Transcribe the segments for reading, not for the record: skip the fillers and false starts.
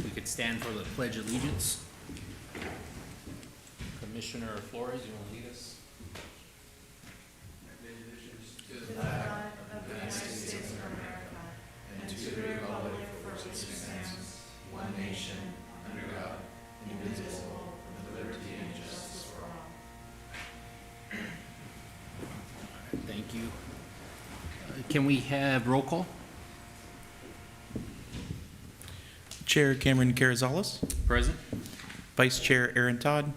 We could stand for the Pledge of Allegiance. Commissioner Flores, you want to lead us? Thank you. Can we have roll call? Chair Cameron Carrizales, Present. Vice Chair Aaron Todd,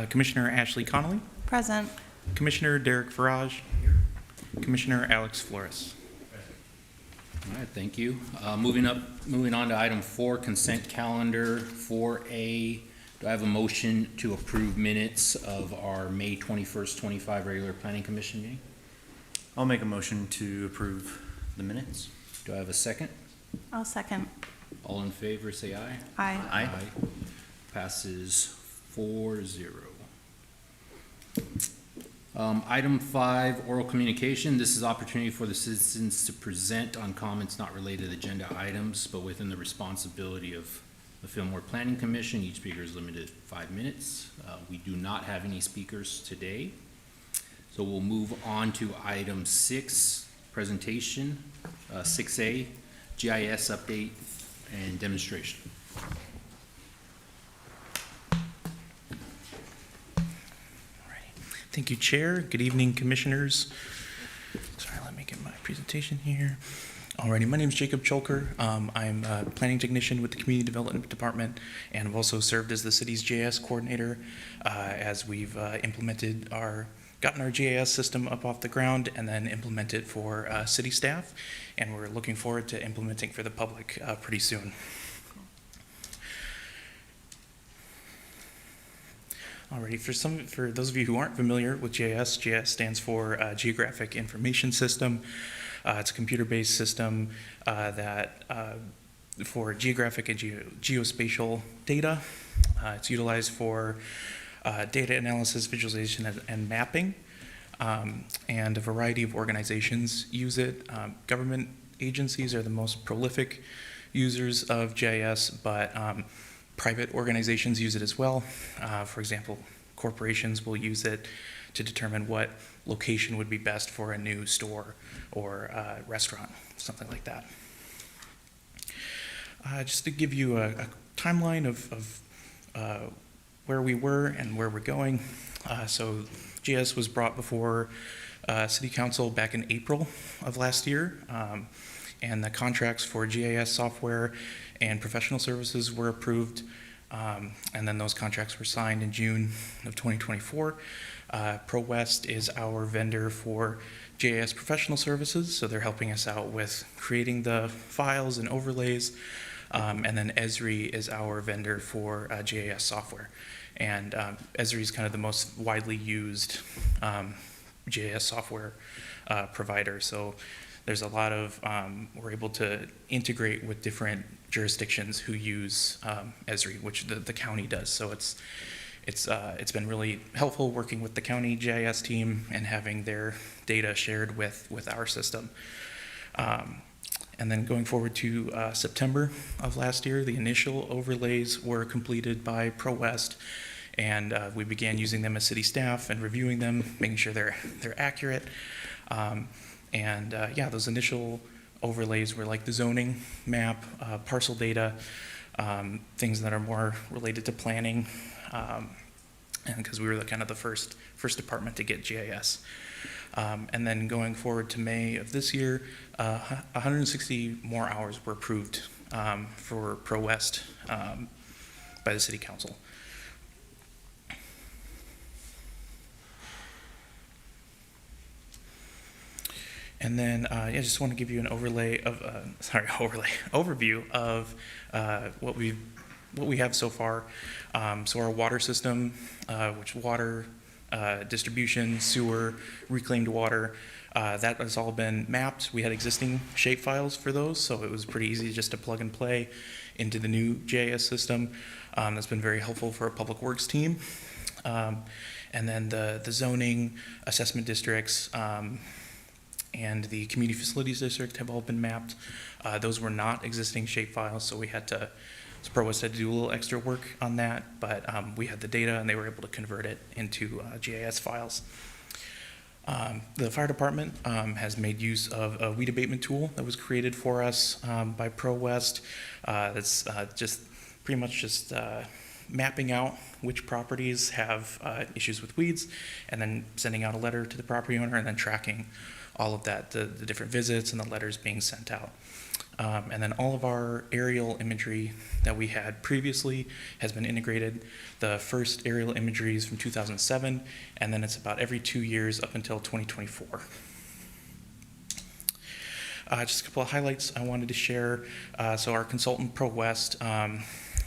Commissioner Ashley Connolly, Present. Commissioner Derek Farage, Commissioner Alex Flores. All right, thank you. Moving on to item 4, consent calendar 4A. Do I have a motion to approve minutes of our May 21st, 25 regular planning commission meeting? I'll make a motion to approve the minutes. Do I have a second? I'll second. All in favor, say aye. Aye. Aye. Passes 4-0. Item 5, oral communication. This is opportunity for the citizens to present on comments not related to agenda items, but within the responsibility of the Fillmore Planning Commission. Each speaker is limited to 5 minutes. We do not have any speakers today. So we'll move on to item 6, presentation, 6A, GIS update and demonstration. Thank you, Chair. Good evening, Commissioners. Sorry, let me get my presentation here. Alrighty, my name is Jacob Cholker. I'm a planning technician with the Community Development Department, and I've also served as the city's GIS coordinator as we've gotten our GIS system up off the ground and then implemented for city staff, and we're looking forward to implementing for the public pretty soon. Alrighty, for those of you who aren't familiar with GIS, GIS stands for Geographic Information System. It's a computer-based system that for geographic and geospatial data. It's utilized for data analysis, visualization, and mapping. And a variety of organizations use it. Government agencies are the most prolific users of GIS, but private organizations use it as well. For example, corporations will use it to determine what location would be best for a new store or restaurant, something like that. Just to give you a timeline of where we were and where we're going. So GIS was brought before City Council back in April of last year, and the contracts for GIS software and professional services were approved, and then those contracts were signed in June of 2024. ProWest is our vendor for GIS professional services, so they're helping us out with creating the files and overlays, and then Esri is our vendor for GIS software. And Esri is kind of the most widely used GIS software provider, so there's a lot of, we're able to integrate with different jurisdictions who use Esri, which the county does. So it's been really helpful working with the county GIS team and having their data shared with our system. And then going forward to September of last year, the initial overlays were completed by ProWest, and we began using them as city staff and reviewing them, making sure they're accurate. Yeah, those initial overlays were like the zoning map, parcel data, things that are more related to planning, and because we were the first department to get GIS. And then going forward to May of this year, 160 more hours were approved for ProWest by the City Council. And then I just want to give you an overview of what we have so far. So our water system, which water distribution, sewer, reclaimed water, that has all been mapped. We had existing shape files for those, so it was pretty easy just to plug and play into the new GIS system. That's been very helpful for our public works team. And then the zoning assessment districts, and the Community Facilities District have all been mapped. Those were not existing shapefiles, so ProWest had to do a little extra work on that, but we had the data and they were able to convert it into GIS files. The fire department has made use of a weed abatement tool that was created for us by ProWest. That's just pretty much just mapping out which properties have issues with weeds, and then sending out a letter to the property owner, and then tracking all of that, the different visits and the letters being sent out. And then all of our aerial imagery that we had previously has been integrated. The first aerial imagery is from 2007, and then it's about every 2 years up until 2024. Just a couple of highlights I wanted to share. So our consultant, ProWest,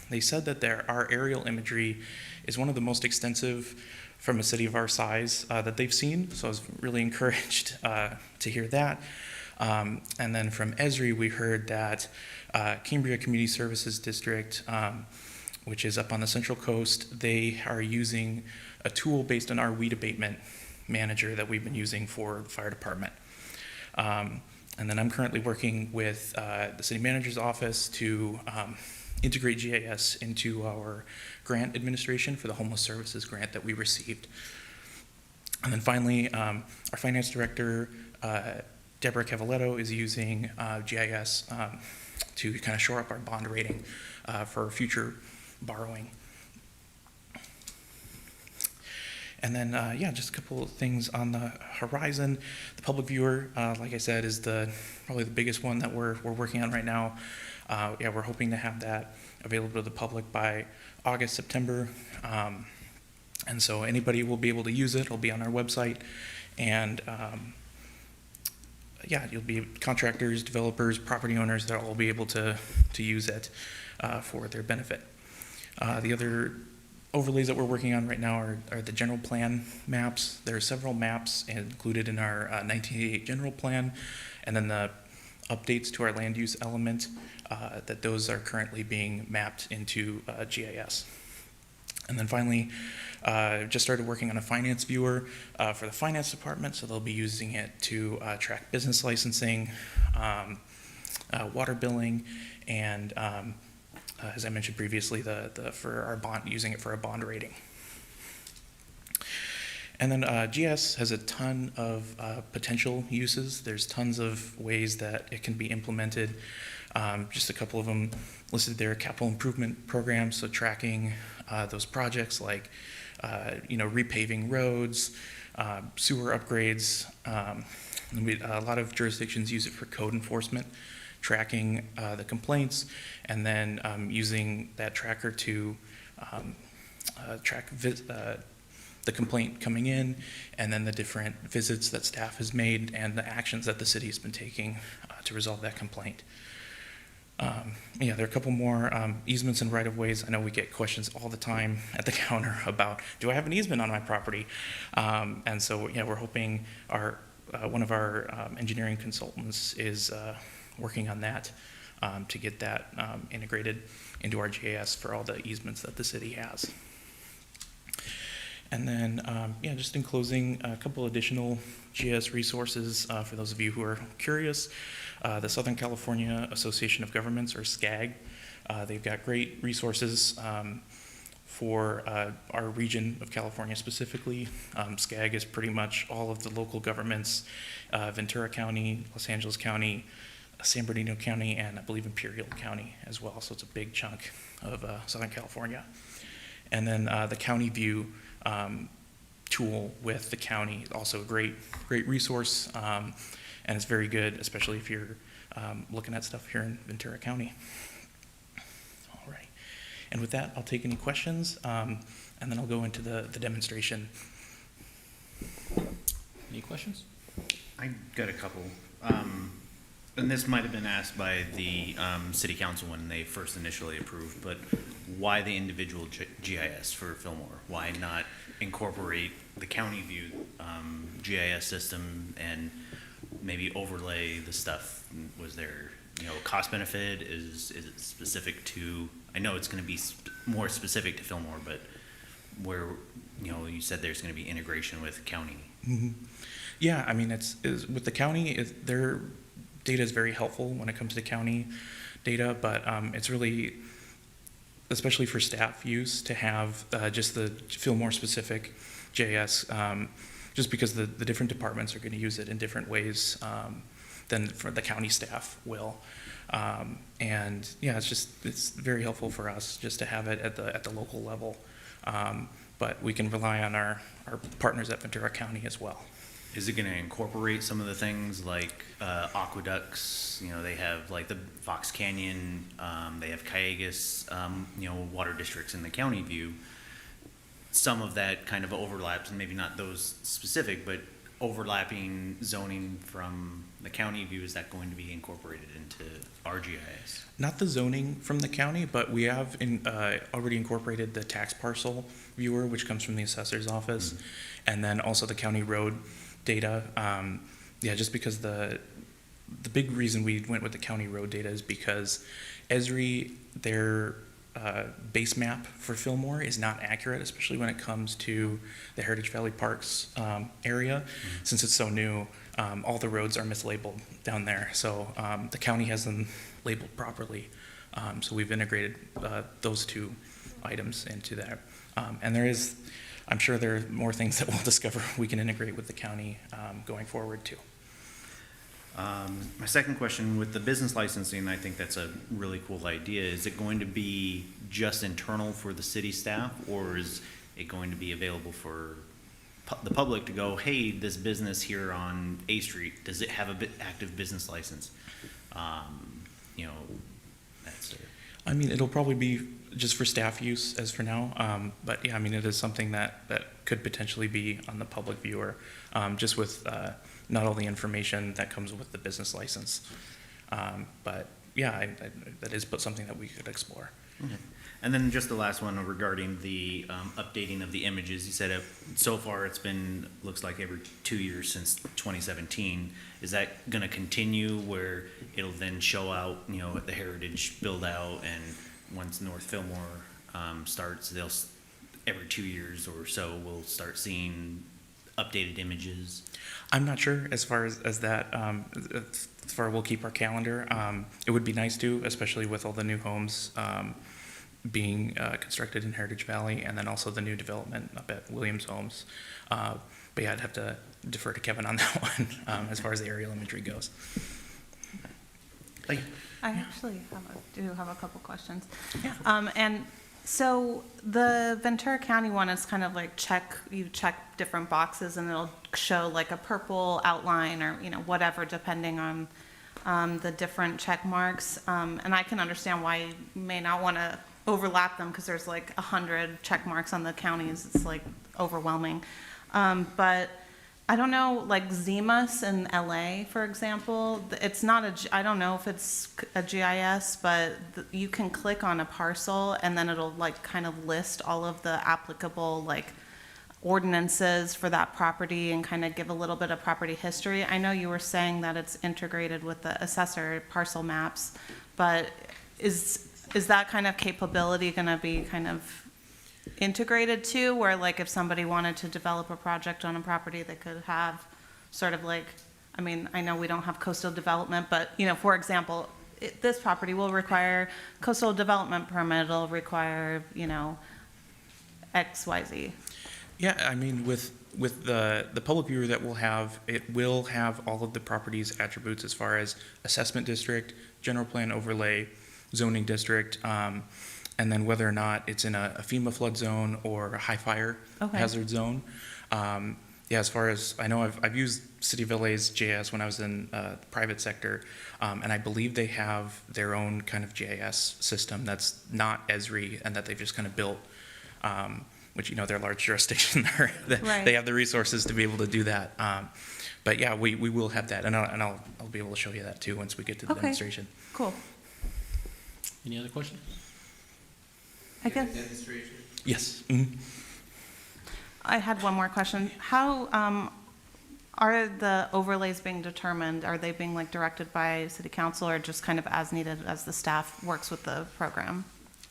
they said that our aerial imagery is one of the most extensive from a city of our size that they've seen. So I was really encouraged to hear that. And then from Esri, we heard that Cambria Community Services District, which is up on the Central Coast, they are using a tool based on our weed abatement manager that we've been using for the fire department. And then I'm currently working with the city manager's office to integrate GIS into our grant administration for the homeless services grant that we received. And then finally, our finance director, Deborah Cavaletto, is using GIS to kind of shore up our bond rating for future borrowing. And then, just a couple of things on the horizon. The public viewer, like I said, is probably the biggest one that we're working on right now. We're hoping to have that available to the public by August, September. And so anybody will be able to use it. It'll be on our website. And you'll be contractors, developers, property owners, they'll all be able to use it for their benefit. The other overlays that we're working on right now are the general plan maps. There are several maps included in our 1988 general plan, and then the updates to our land use element, that those are currently being mapped into GIS. And then finally, just started working on a finance viewer for the finance department, so they'll be using it to track business licensing, water billing, and as I mentioned previously, for our bond, using it for a bond rating. And then GIS has a ton of potential uses. There's tons of ways that it can be implemented. Just a couple of them listed there: capital improvement programs, so tracking those projects like repaving roads, sewer upgrades. A lot of jurisdictions use it for code enforcement, tracking the complaints, and then using that tracker to track the complaint coming in, and then the different visits that staff has made and the actions that the city has been taking to resolve that complaint. There are a couple more easements and right-of-ways. I know we get questions all the time at the counter about, do I have an easement on my property? And so, we're hoping one of our engineering consultants is working on that to get that integrated into our GIS for all the easements that the city has. And then, just in closing, a couple additional GIS resources for those of you who are curious. The Southern California Association of Governments, or SCAG, they've got great resources for our region of California specifically. SCAG is pretty much all of the local governments, Ventura County, Los Angeles County, San Bernardino County, and I believe Imperial County as well. So it's a big chunk of Southern California. And then the County View tool with the county, also a great resource, and it's very good, especially if you're looking at stuff here in Ventura County. All right, and with that, I'll take any questions, and then I'll go into the demonstration. Any questions? I got a couple. And this might have been asked by the city council when they first initially approved, but why the individual GIS for Fillmore? Why not incorporate the county view GIS system and maybe overlay the stuff? Was there, cost benefit? Is it specific to, I know it's going to be more specific to Fillmore, but where, you said there's going to be integration with county. Mm-hmm. Yeah, I mean, with the county, their data is very helpful when it comes to county data, but it's really, especially for staff use, to have just the Fillmore specific GIS, just because the different departments are going to use it in different ways than for the county staff will. And yeah, it's very helpful for us just to have it at the local level. But we can rely on our partners at Ventura County as well. Is it going to incorporate some of the things like aqueducts? You know, they have like the Fox Canyon, they have Cayugas, you know, water districts in the county view. Some of that kind of overlaps, and maybe not those specific, but overlapping zoning from the county view. Is that going to be incorporated into our GIS? Not the zoning from the county, but we have already incorporated the tax parcel viewer, which comes from the assessor's office, and then also the county road data. Yeah, just because the big reason we went with the county road data is because Esri, their base map for Fillmore is not accurate, especially when it comes to the Heritage Valley Parks area. Since it's so new, all the roads are mislabeled down there. So the county has them labeled properly. So we've integrated those two items into that. And I'm sure there are more things that we'll discover we can integrate with the county going forward too. My second question, with the business licensing, I think that's a really cool idea. Is it going to be just internal for the city staff, or is it going to be available for the public to go, hey, this business here on A Street, does it have a active business license? You know, that's it. I mean, it'll probably be just for staff use as for now. But yeah, I mean, it is something that could potentially be on the public viewer, just with not all the information that comes with the business license. But yeah, that is something that we could explore. Okay. And then just the last one regarding the updating of the images. You said so far it's been, looks like every 2 years since 2017. Is that going to continue where it'll then show out, you know, at the heritage build out, and once North Fillmore starts, they'll every 2 years or so we'll start seeing updated images? I'm not sure as far as that. As far as we'll keep our calendar. It would be nice to, especially with all the new homes being constructed in Heritage Valley, and then also the new development up at Williams Homes. But yeah, I'd have to defer to Kevin on that one as far as the aerial imagery goes. Thank you. I actually do have a couple questions. Yeah. And so the Ventura County one is kind of like you check different boxes and it'll show like a purple outline or, you know, whatever, depending on the different check marks. And I can understand why you may not want to overlap them because there's like 100 check marks on the counties. It's like overwhelming. But I don't know, like Zemus in LA, for example, it's not I don't know if it's a GIS, but you can click on a parcel and then it'll like kind of list all of the applicable like ordinances for that property and kind of give a little bit of property history. I know you were saying that it's integrated with the assessor parcel maps, but is that kind of capability going to be kind of integrated too, where like if somebody wanted to develop a project on a property, they could have sort of like, I mean, I know we don't have coastal development, but you know, for example, this property will require coastal development permit, it'll require, you know, XYZ. Yeah, I mean, with the public viewer that we'll have, it will have all of the property's attributes as far as assessment district, general plan overlay, zoning district, and then whether or not it's in a FEMA flood zone or a high fire hazard zone. Yeah, as far as I know, I've used City of LA's GIS when I was in the private sector, and I believe they have their own kind of GIS system that's not Esri and that they've just kind of built, which, you know, they're a large jurisdiction. They have the resources to be able to do that. But yeah, we will have that, and I'll be able to show you that too once we get to the demonstration. Cool. Any other questions? I guess. Yes. Mm-hmm. I had one more question. How are the overlays being determined? Are they being like directed by city council or just kind of as needed as the staff works with the program?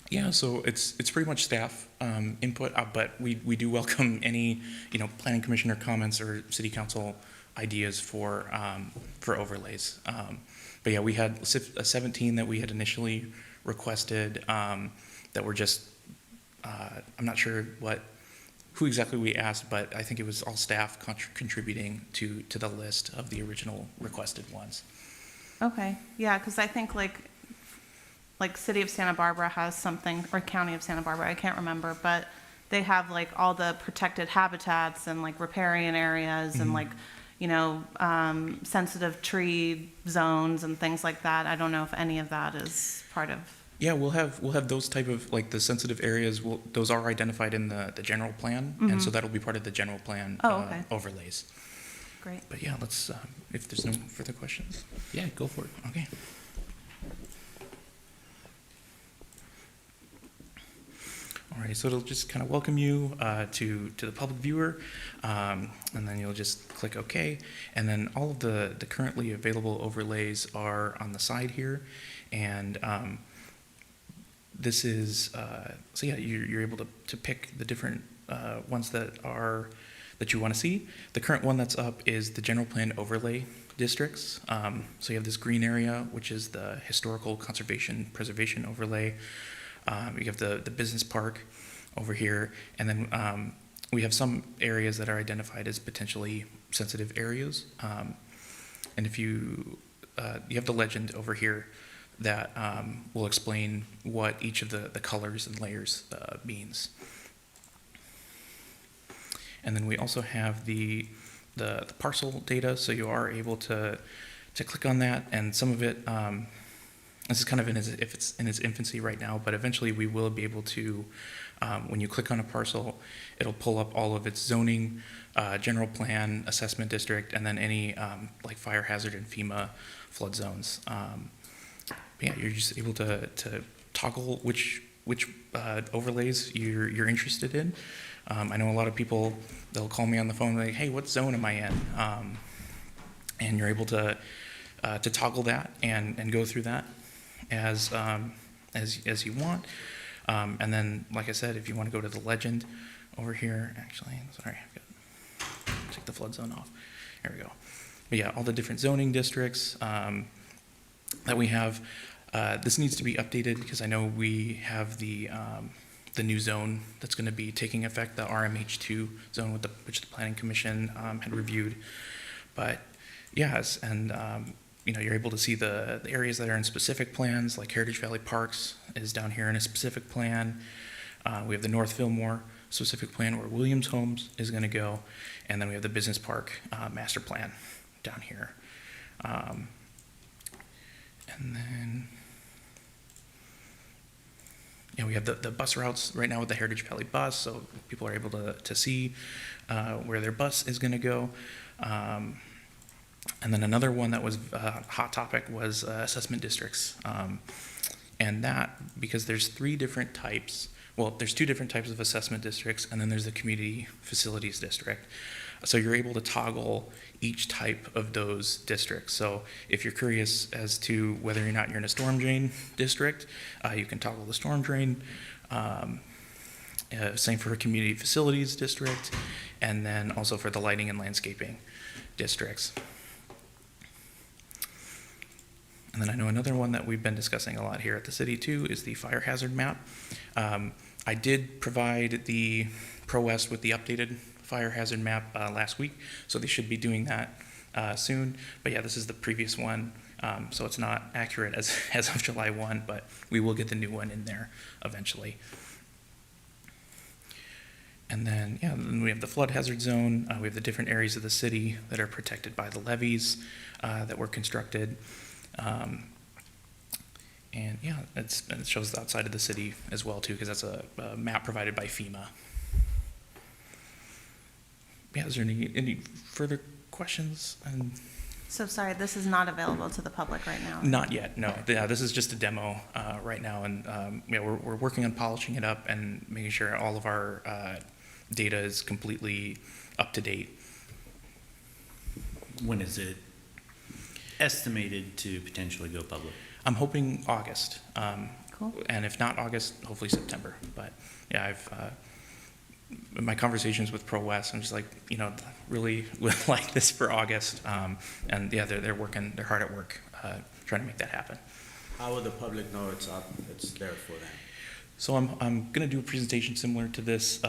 Yeah, so it's pretty much staff input, but we do welcome any, you know, planning commissioner comments or city council ideas for overlays. But yeah, we had 17 that we had initially requested that were just, I'm not sure who exactly we asked, but I think it was all staff contributing to the list of the original requested ones. Okay, yeah, because I think like City of Santa Barbara has something, or County of Santa Barbara, I can't remember, but they have like all the protected habitats and like riparian areas and like, you know, sensitive tree zones and things like that. I don't know if any of that is part of. Yeah, we'll have those type of, like, the sensitive areas, those are identified in the general plan, and so that'll be part of the general plan Oh, okay. overlays. Great. But yeah, let's, if there's no further questions. Yeah, go for it. Okay. Alrighty, so it'll just kind of welcome you to the public viewer, and then you'll just click OK, and then all of the currently available overlays are on the side here, and this is so yeah, you're able to pick the different ones that you want to see. The current one that's up is the general plan overlay districts. So you have this green area, which is the historical conservation preservation overlay. You have the business park over here, and then we have some areas that are identified as potentially sensitive areas. And if you have the legend over here that will explain what each of the colors and layers means. And then we also have the parcel data, so you are able to click on that, and some of it, this is kind of if it's in its infancy right now, but eventually we will be able to, when you click on a parcel, it'll pull up all of its zoning, general plan, assessment district, and then any like fire hazard and FEMA flood zones. Yeah, you're just able to toggle which overlays you're interested in. I know a lot of people, they'll call me on the phone like, hey, what zone am I in? And you're able to toggle that and go through that as you want. And then, like I said, if you want to go to the legend over here, actually, sorry, I've got to take the flood zone off. There we go. But yeah, all the different zoning districts that we have. This needs to be updated because I know we have the new zone that's going to be taking effect, the RMH2 zone which the Planning Commission had reviewed. But yes, and you know, you're able to see the areas that are in specific plans, like Heritage Valley Parks is down here in a specific plan. We have the North Fillmore specific plan where Williams Homes is going to go, and then we have the Business Park master plan down here. And then we have the bus routes right now with the Heritage Valley bus, so people are able to see where their bus is going to go. And then another one that was a hot topic was assessment districts. And that, because there's three different types, well, there's two different types of assessment districts, and then there's the community facilities district. So you're able to toggle each type of those districts. So if you're curious as to whether or not you're in a storm drain district, you can toggle the storm drain. Same for a community facilities district, and then also for the lighting and landscaping districts. And then I know another one that we've been discussing a lot here at the city too is the fire hazard map. I did provide the Pro West with the updated fire hazard map last week, so they should be doing that soon. But yeah, this is the previous one, so it's not accurate as of July 1, but we will get the new one in there eventually. And then, yeah, then we have the flood hazard zone. We have the different areas of the city that are protected by the levees that were constructed. And yeah, it shows the outside of the city as well too, because that's a map provided by FEMA. Yeah, is there any further questions? So sorry, this is not available to the public right now? Not yet, no. Yeah, this is just a demo right now, and yeah, we're working on polishing it up and making sure all of our data is completely up to date. When is it estimated to potentially go public? I'm hoping August. Cool. And if not August, hopefully September. But yeah, my conversations with Pro West, I'm just like, really would like this for August. And yeah, they're hard at work, trying to make that happen. How will the public know it's up, it's there for them? So I'm going to do a presentation similar to this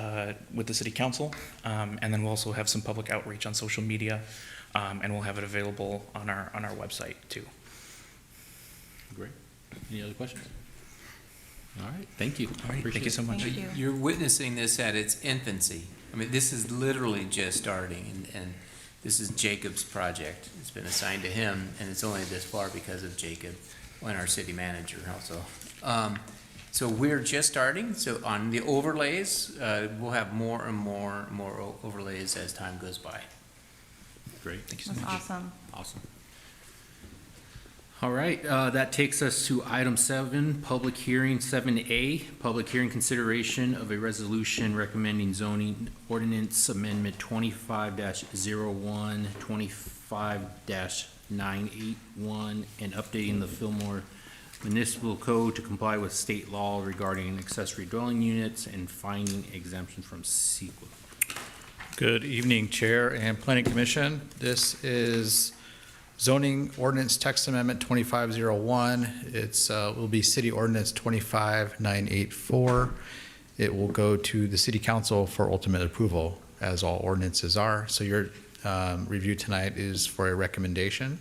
with the city council, and then we'll also have some public outreach on social media, and we'll have it available on our website too. Great. Any other questions? All right, thank you. All right, thank you so much. Thank you. You're witnessing this at its infancy. I mean, this is literally just starting, and this is Jacob's project. It's been assigned to him, and it's only this far because of Jacob and our city manager also. So we're just starting. So on the overlays, we'll have more and more overlays as time goes by. Great, thank you so That's much. awesome. Awesome. All right, that takes us to item 7, public hearing, 7A, public hearing consideration of a resolution recommending zoning ordinance amendment 25-01, 25-981, and updating the Fillmore Municipal Code to comply with state law regarding accessory dwelling units and finding exemption from CEQA. Good evening, Chair and Planning Commission. This is zoning ordinance text amendment 2501. It's will be city ordinance 25984. It will go to the city council for ultimate approval, as all ordinances are. So your review tonight is for a recommendation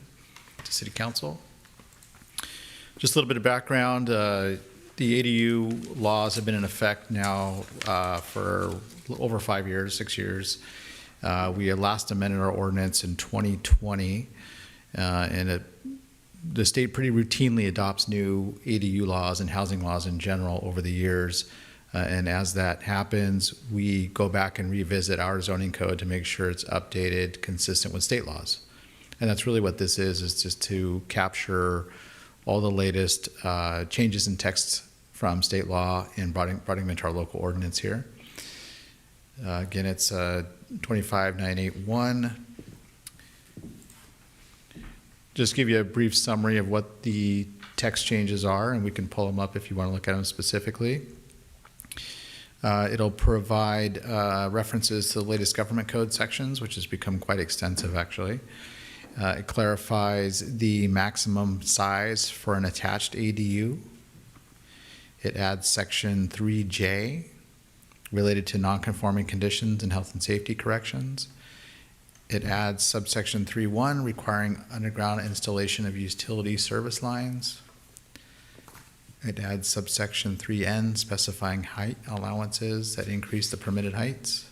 to city council. Just a little bit of background. The ADU laws have been in effect now for over 5 years, 6 years. We had last amended our ordinance in 2020, and the state pretty routinely adopts new ADU laws and housing laws in general over the years. And as that happens, we go back and revisit our zoning code to make sure it's updated, consistent with state laws. And that's really what this is just to capture all the latest changes in text from state law and brought them into our local ordinance here. Again, it's 25981. Just give you a brief summary of what the text changes are, and we can pull them up if you want to look at them specifically. It'll provide references to the latest government code sections, which has become quite extensive, actually. It clarifies the maximum size for an attached ADU. It adds section 3J related to nonconforming conditions and health and safety corrections. It adds subsection 3.1 requiring underground installation of utility service lines. It adds subsection 3N specifying height allowances that increase the permitted heights.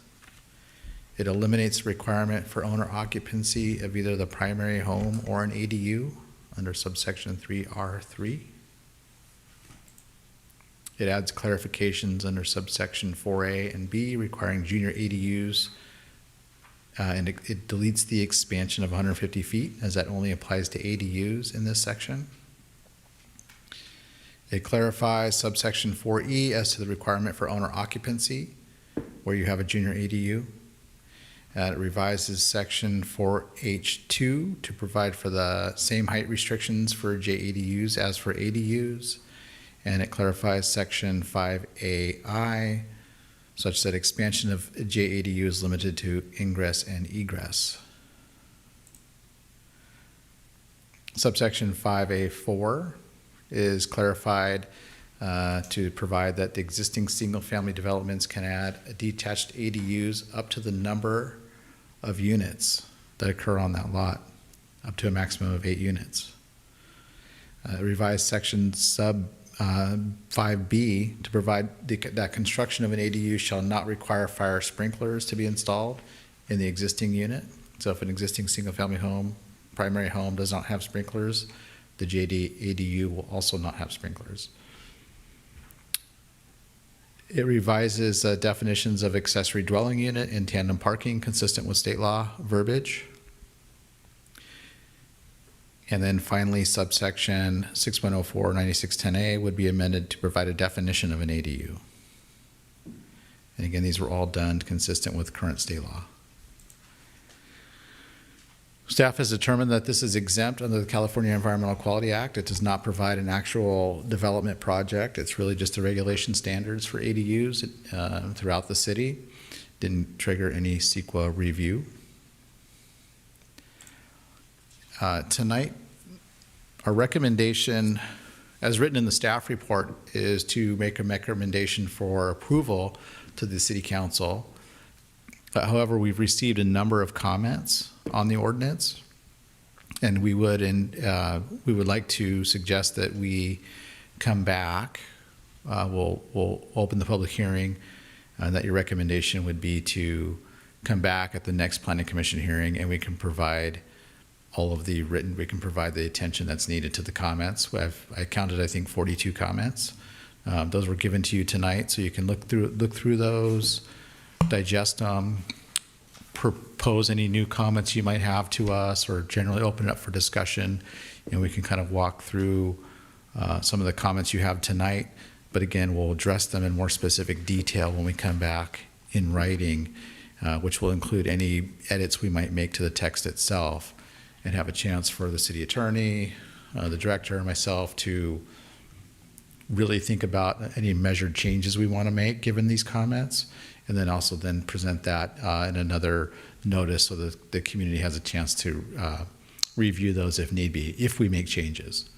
It eliminates the requirement for owner occupancy of either the primary home or an ADU under subsection 3R3. It adds clarifications under subsection 4A and B requiring junior ADUs, and it deletes the expansion of 150 feet as that only applies to ADUs in this section. It clarifies subsection 4E as to the requirement for owner occupancy where you have a junior ADU. It revises section 4H2 to provide for the same height restrictions for JADUs as for ADUs. And it clarifies section 5AI such that expansion of JADU is limited to ingress and egress. Subsection 5A4 is clarified to provide that the existing single-family developments can add detached ADUs up to the number of units that occur on that lot, up to a maximum of 8 units. Revised section sub 5B to provide that construction of an ADU shall not require fire sprinklers to be installed in the existing unit. So if an existing single-family home, primary home does not have sprinklers, the ADU will also not have sprinklers. It revises definitions of accessory dwelling unit and tandem parking consistent with state law verbiage. And then finally, subsection 6104-9610A would be amended to provide a definition of an ADU. And again, these were all done consistent with current state law. Staff has determined that this is exempt under the California Environmental Quality Act. It does not provide an actual development project. It's really just the regulation standards for ADUs throughout the city. didn't trigger any CEQA review. Tonight, our recommendation, as written in the staff report, is to make a recommendation for approval to the city council. However, we've received a number of comments on the ordinance, and we would like to suggest that we come back. We'll open the public hearing, and that your recommendation would be to come back at the next planning commission hearing, and we can provide we can provide the attention that's needed to the comments. I counted, I think, 42 comments. Those were given to you tonight, so you can look through those, digest them, propose any new comments you might have to us, or generally open it up for discussion. And we can kind of walk through some of the comments you have tonight. But again, we'll address them in more specific detail when we come back in writing, which will include any edits we might make to the text itself, and have a chance for the city attorney, the director, and myself to really think about any measured changes we want to make given these comments, and then also present that in another notice so that the community has a chance to review those if need be, if we make changes.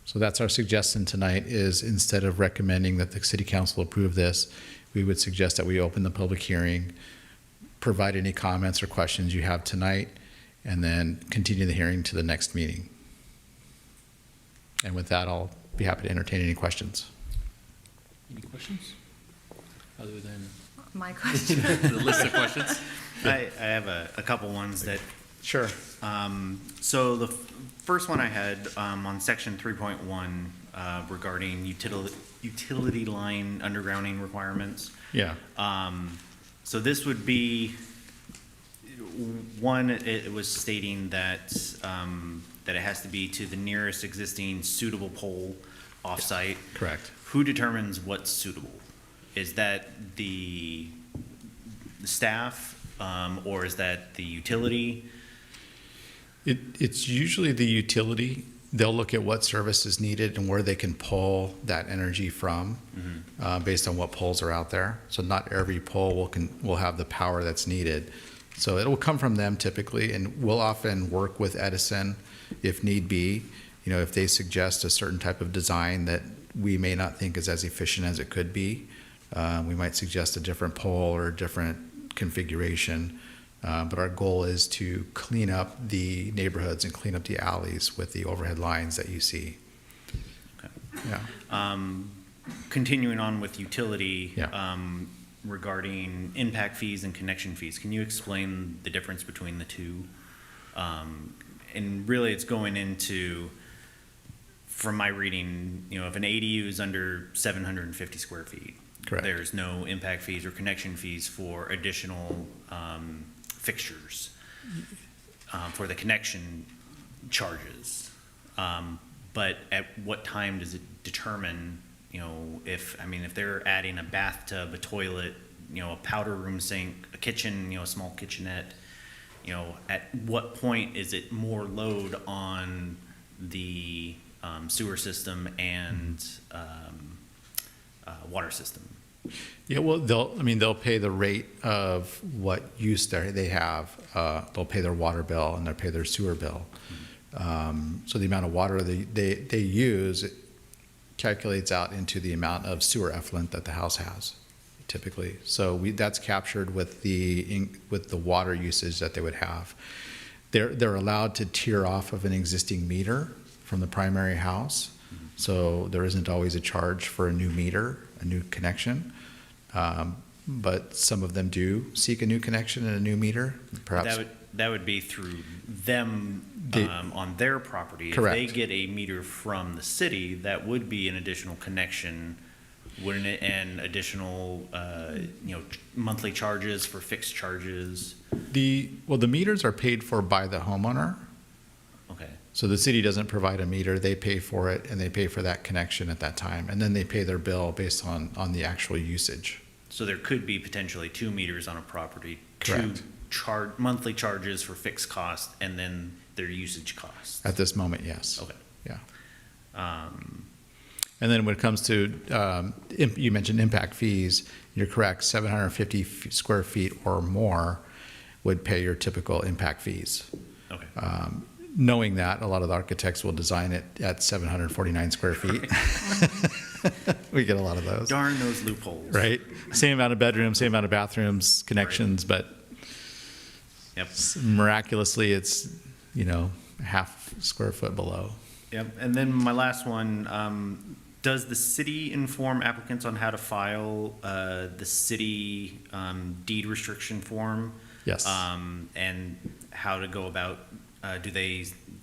So that's our suggestion tonight, is instead of recommending that the city council approve this, we would suggest that we open the public hearing, provide any comments or questions you have tonight, and then continue the hearing to the next meeting. And with that, I'll be happy to entertain any questions. Any questions? Other than My question. the list of questions? I have a couple ones that, Sure. so the first one I had on section 3.1 regarding utility line undergrounding requirements. Yeah. So this would be, one, it was stating that, that it has to be to the nearest existing suitable pole off-site. Correct. Who determines what's suitable? Is that the staff, or is that the utility? It's usually the utility. They'll look at what service is needed and where they can pull that energy from, based on what poles are out there. So not every pole will have the power that's needed. So it will come from them typically, and we'll often work with Edison if need be. You know, if they suggest a certain type of design that we may not think is as efficient as it could be, we might suggest a different pole or a different configuration. But our goal is to clean up the neighborhoods and clean up the alleys with the overhead lines that you see. Okay. Yeah. Continuing on with utility, Yeah. Regarding impact fees and connection fees, can you explain the difference between the two? And really, it's going into, from my reading, you know, if an ADU is under 750 square feet, Correct. there's no impact fees or connection fees for additional fixtures, for the connection charges. But at what time does it determine, you know, if they're adding a bathtub, a toilet, you know, a powder room sink, a kitchen, you know, a small kitchenette, you know, at what point is it more load on the sewer system and water system? Yeah, well, they'll pay the rate of what use they have. They'll pay their water bill and they'll pay their sewer bill. So the amount of water they use, it calculates out into the amount of sewer effluent that the house has, typically. So that's captured with the water usage that they would have. They're allowed to tier off of an existing meter from the primary house. So there isn't always a charge for a new meter, a new connection. But some of them do seek a new connection and a new meter. Perhaps That would be through them on their property. Correct. If they get a meter from the city, that would be an additional connection, wouldn't it? And additional, monthly charges for fixed charges. the meters are paid for by the homeowner. Okay. So the city doesn't provide a meter, they pay for it, and they pay for that connection at that time. And then they pay their bill based on the actual usage. So there could be potentially 2 meters on a property. Correct. 2 monthly charges for fixed cost and then their usage costs. At this moment, yes. Okay. Yeah. And then when it comes to, you mentioned impact fees, you're correct, 750 square feet or more would pay your typical impact fees. Okay. Knowing that, a lot of the architects will design it at 749 square feet. We get a lot of those. Darn those loopholes. Right? Same amount of bedrooms, same amount of bathrooms, connections, but Yep. miraculously, it's, half square foot below. Yep. And then my last one, does the city inform applicants on how to file the city deed restriction form? Yes. And how to go about, do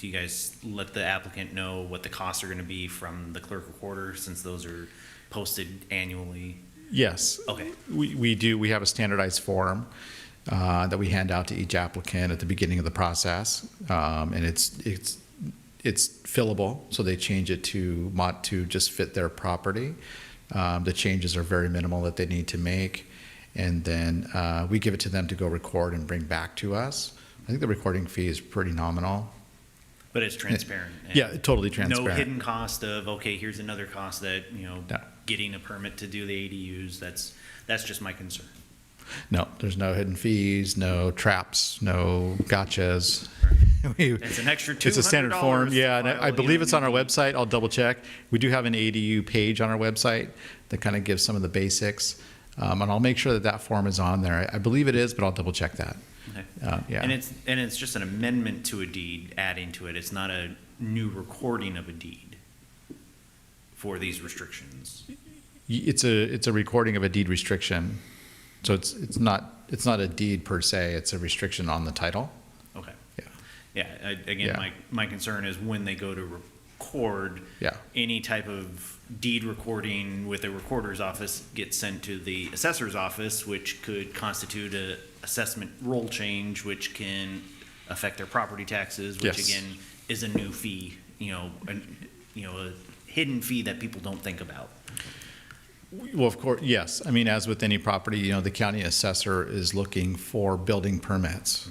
you guys let the applicant know what the costs are gonna be from the clerk recorder, since those are posted annually? Yes. Okay. We do. We have a standardized form that we hand out to each applicant at the beginning of the process. And it's fillable, so they change it to just fit their property. The changes are very minimal that they need to make. And then we give it to them to go record and bring back to us. I think the recording fee is pretty nominal. But it's transparent. and Yeah, totally transparent. No hidden cost of, okay, here's another cost that, No. getting a permit to do the ADUs, that's just my concern. No, there's no hidden fees, no traps, no gotchas. It's an extra $200. It's a standard form, yeah, and to I file, believe it's on our you know. website. I'll double check. We do have an ADU page on our website that kind of gives some of the basics. And I'll make sure that that form is on there. I believe it is, but I'll double check that. Okay. Yeah. And it's just an amendment to a deed, adding to it. It's not a new recording of a deed for these restrictions. It's a recording of a deed restriction. So it's not a deed per se, it's a restriction on the title. Okay. Yeah. Yeah, again, Yeah. my concern is when they go to record, Yeah. any type of deed recording with a recorder's office gets sent to the assessor's office, which could constitute a assessment roll change, which can affect their property taxes, which Yes. again is a new fee, a hidden fee that people don't think about. Well, of course, yes. I mean, as with any property, the county assessor is looking for building permits.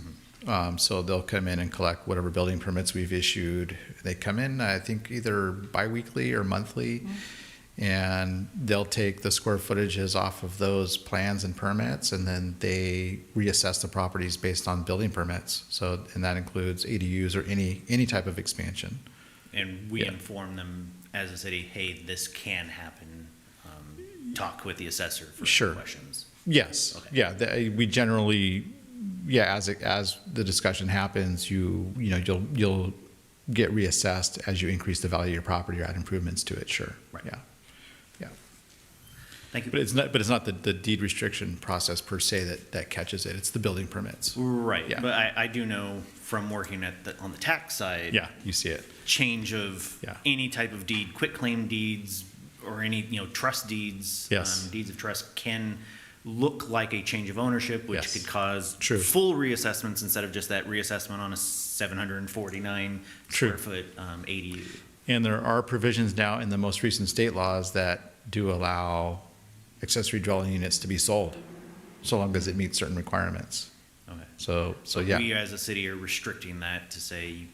So they'll come in and collect whatever building permits we've issued. They come in, I think, either biweekly or monthly, and they'll take the square footages off of those plans and permits, and then they reassess the properties based on building permits. So, and that includes ADUs or any type of expansion. And we Yeah. inform them as a city, hey, this can happen. Talk with the assessor for Sure. questions. Yes, Okay. yeah, we generally, as the discussion happens, you'll get reassessed as you increase the value of your property or add improvements to it, sure. Right. Yeah. Thank you. But it's not the deed restriction process per se that catches it, it's the building permits. Right, Yeah. but I do know from working on the tax side. Yeah, you see it. Change of Yeah. any type of deed, quitclaim deeds, or any, trust deeds. Yes. Deeds of trust can look like a change of ownership, which Yes. could cause True. full reassessments instead of just that reassessment on a 749 True. square foot ADU. And there are provisions now in the most recent state laws that do allow accessory dwelling units to be sold, so long as it meets certain requirements. Okay. So But yeah. we as a city are restricting that to say you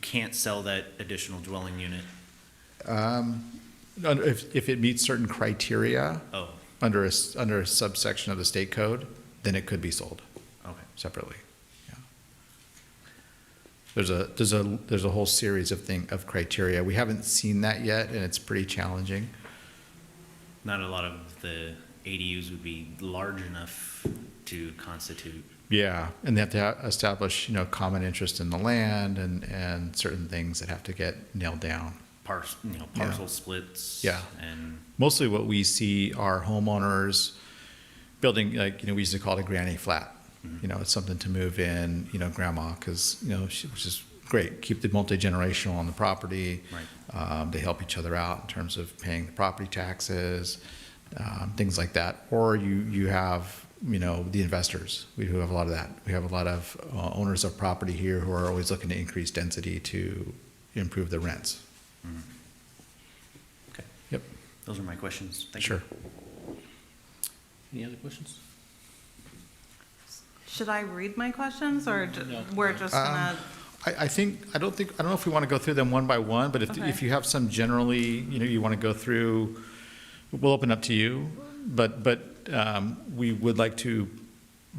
can't sell that additional dwelling unit. If it meets certain criteria Oh, under a subsection of the state code, then it could be sold okay. separately. Yeah. There's a whole series of criteria. We haven't seen that yet, and it's pretty challenging. Not a lot of the ADUs would be large enough to constitute. Yeah, and they have to establish, common interest in the land and certain things that have to get nailed down. Parcel splits. Yeah. And, Mostly what we see are homeowners building, we used to call it a granny flat. It's something to move in, grandma, because, which is great. Keep the multi-generational on the property. Right. They help each other out in terms of paying the property taxes, things like that. Or you have, the investors. We do have a lot of that. We have a lot of owners of property here who are always looking to increase density to improve the rents. okay. Yep, Those are my questions. Thank you. sure. Any other questions? Should I read my questions, or we're just gonna? I don't know if we want to go through them one by one, but if Okay. you have some generally, you want to go through, we'll open up to you. But we would like to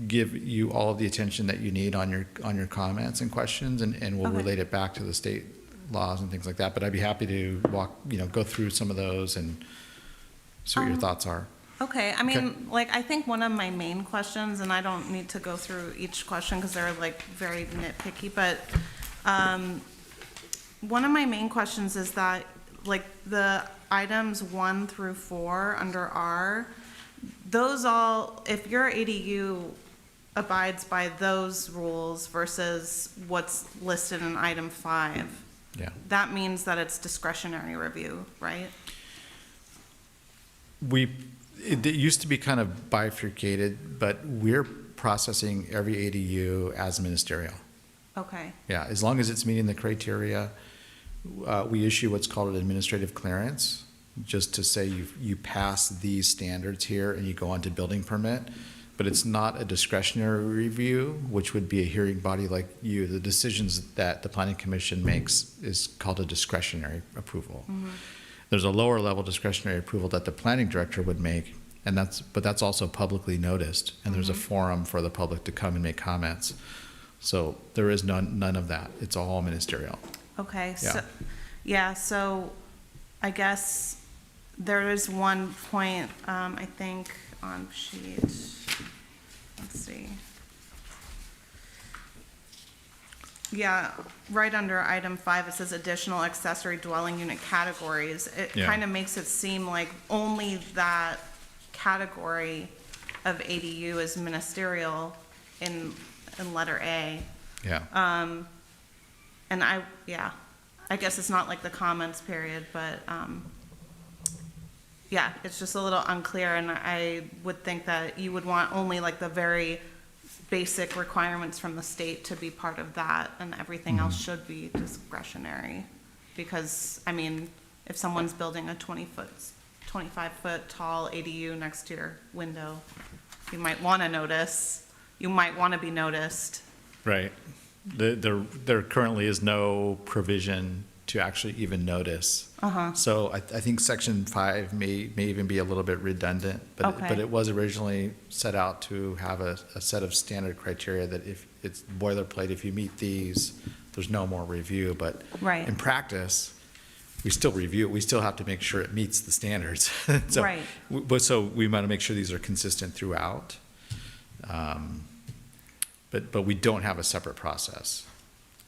give you all of the attention that you need on your comments and questions, and we'll Okay. relate it back to the state laws and things like that. But I'd be happy to go through some of those and see what your thoughts are. Okay, I mean, like, I think one of my main questions, and I don't need to go through each question because they're like very nitpicky, but one of my main questions is that, like, the items 1 through 4 under R, those all, if your ADU abides by those rules versus what's listed in item 5, Yeah. that means that it's discretionary review, right? It used to be kind of bifurcated, but we're processing every ADU as ministerial. Okay, Yeah, as long as it's meeting the criteria, we issue what's called an administrative clearance, just to say you pass these standards here and you go on to building permit. But it's not a discretionary review, which would be a hearing body like you. The decisions that the planning commission makes is called a discretionary approval. There's a lower level discretionary approval that the planning director would make, but that's also publicly noticed, and there's a forum for the public to come and make comments. So there is none of that. It's all ministerial. okay, Yeah. so, yeah, so I guess there is one point, I think, on sheet, let's see. Yeah, right under item 5, it says additional accessory dwelling unit categories. It Yeah. kind of makes it seem like only that category of ADU is ministerial in letter A. Yeah. And I guess it's not like the comments period, but, yeah, it's just a little unclear, and I would think that you would want only like the very basic requirements from the state to be part of that, and everything else should be discretionary. Because, I mean, if someone's building a 25-foot tall ADU next to your window, you might want to notice, you might want to be noticed. Right. There currently is no provision to actually even notice. So I think section 5 may even be a little bit redundant, but Okay. it was originally set out to have a set of standard criteria that if it's boilerplate, if you meet these, there's no more review. But Right. in practice, we still review it. We still have to make sure it meets the standards. So, Right. So we want to make sure these are consistent throughout. But we don't have a separate process.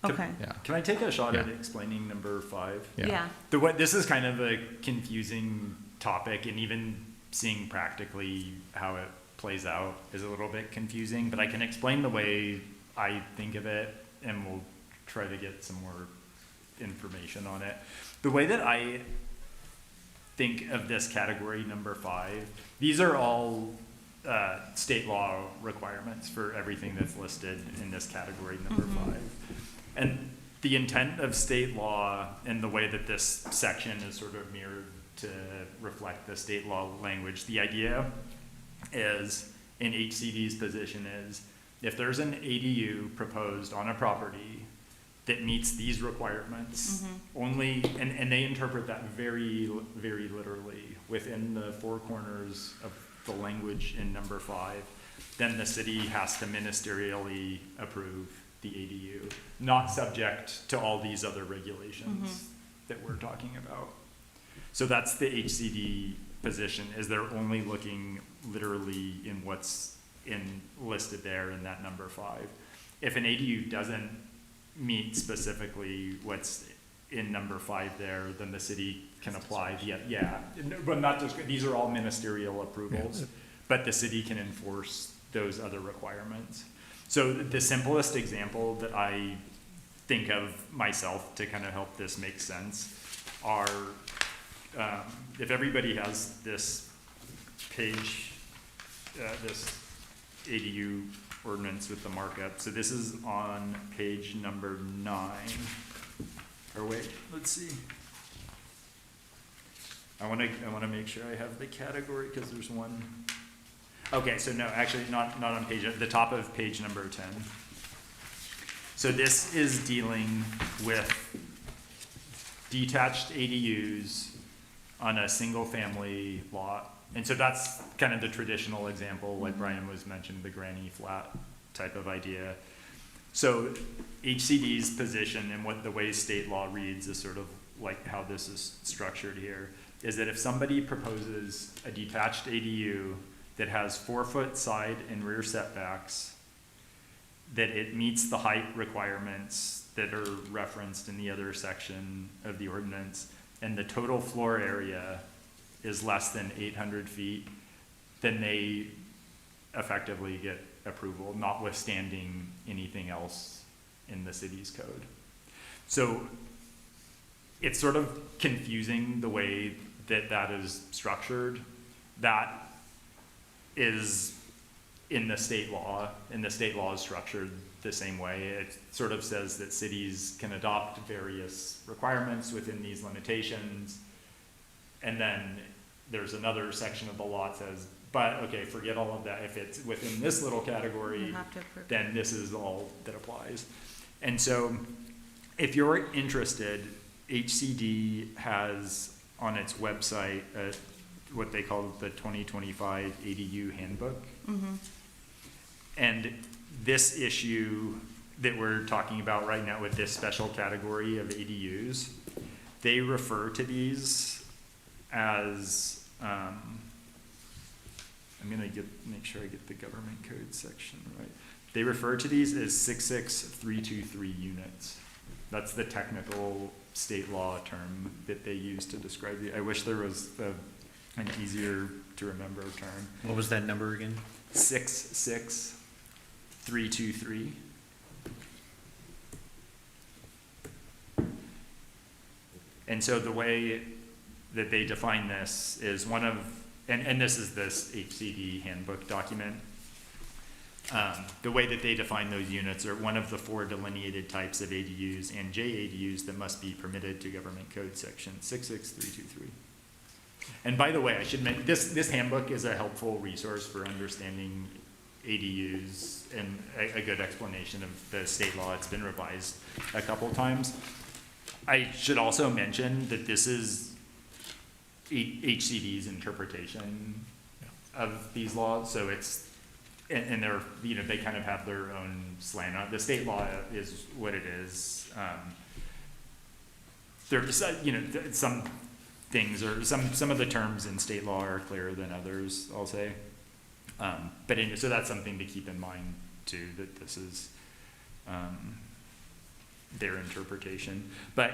Okay, Yeah. Can I take a shot at Yeah. explaining number 5? yeah, This is kind of a confusing topic, and even seeing practically how it plays out is a little bit confusing, but I can explain the way I think of it, and we'll try to get some more information on it. The way that I think of this category number 5, these are all state law requirements for everything that's listed in this category number 5. And the intent of state law and the way that this section is sort of mirrored to reflect the state law language, the idea is, in HCD's position is, if there's an ADU proposed on a property that meets these requirements, only, and they interpret that very, very literally within the 4 corners of the language in number 5, then the city has to ministerially approve the ADU, not subject to all these other regulations that we're talking about. So that's the HCD position, is they're only looking literally in what's listed there in that number 5. If an ADU doesn't meet specifically what's in number 5 there, then the city can apply but not just, these are all ministerial approvals, but the city can enforce those other requirements. So the simplest example that I think of myself to kind of help this make sense are, if everybody has this page, this ADU ordinance with the markup. So this is on page number 9. Or wait, let's see. I want to make sure I have the category because there's one. Okay, so no, actually not on page, the top of page number 10. So this is dealing with detached ADUs on a single-family lot. And so that's kind of the traditional example, like Brian was mentioned, the granny flat type of idea. So HCD's position and what the way state law reads is sort of like how this is structured here, is that if somebody proposes a detached ADU that has 4-foot side and rear setbacks, that it meets the height requirements that are referenced in the other section of the ordinance, and the total floor area is less than 800 feet, then they effectively get approval, notwithstanding anything else in the city's code. So it's sort of confusing the way that that is structured. That is in the state law, and the state law is structured the same way. It sort of says that cities can adopt various requirements within these limitations, and then there's another section of the law that says, but okay, forget all of that. If it's within this little category, You have to approve. then this is all that applies. And so if you're interested, HCD has on its website what they call the 2025 ADU handbook. And this issue that we're talking about right now with this special category of ADUs, they refer to these as, I'm gonna make sure I get the government code section right. They refer to these as 66323 units. That's the technical state law term that they use to describe the, I wish there was an easier to remember term. What was that number again? 66323. And so the way that they define this is one of, and this is this HCD handbook document. The way that they define those units are one of the 4 delineated types of ADUs and JADUs that must be permitted to Government Code Section 66323. And by the way, I should mention, this handbook is a helpful resource for understanding ADUs and a good explanation of the state law. It's been revised a couple times. I should also mention that this is HCD's interpretation of these laws, so it's, and they're, they kind of have their own slant on it. The state law is what it is. There's, some things or some of the terms in state law are clearer than others, I'll say. So that's something to keep in mind too, that this is their interpretation. But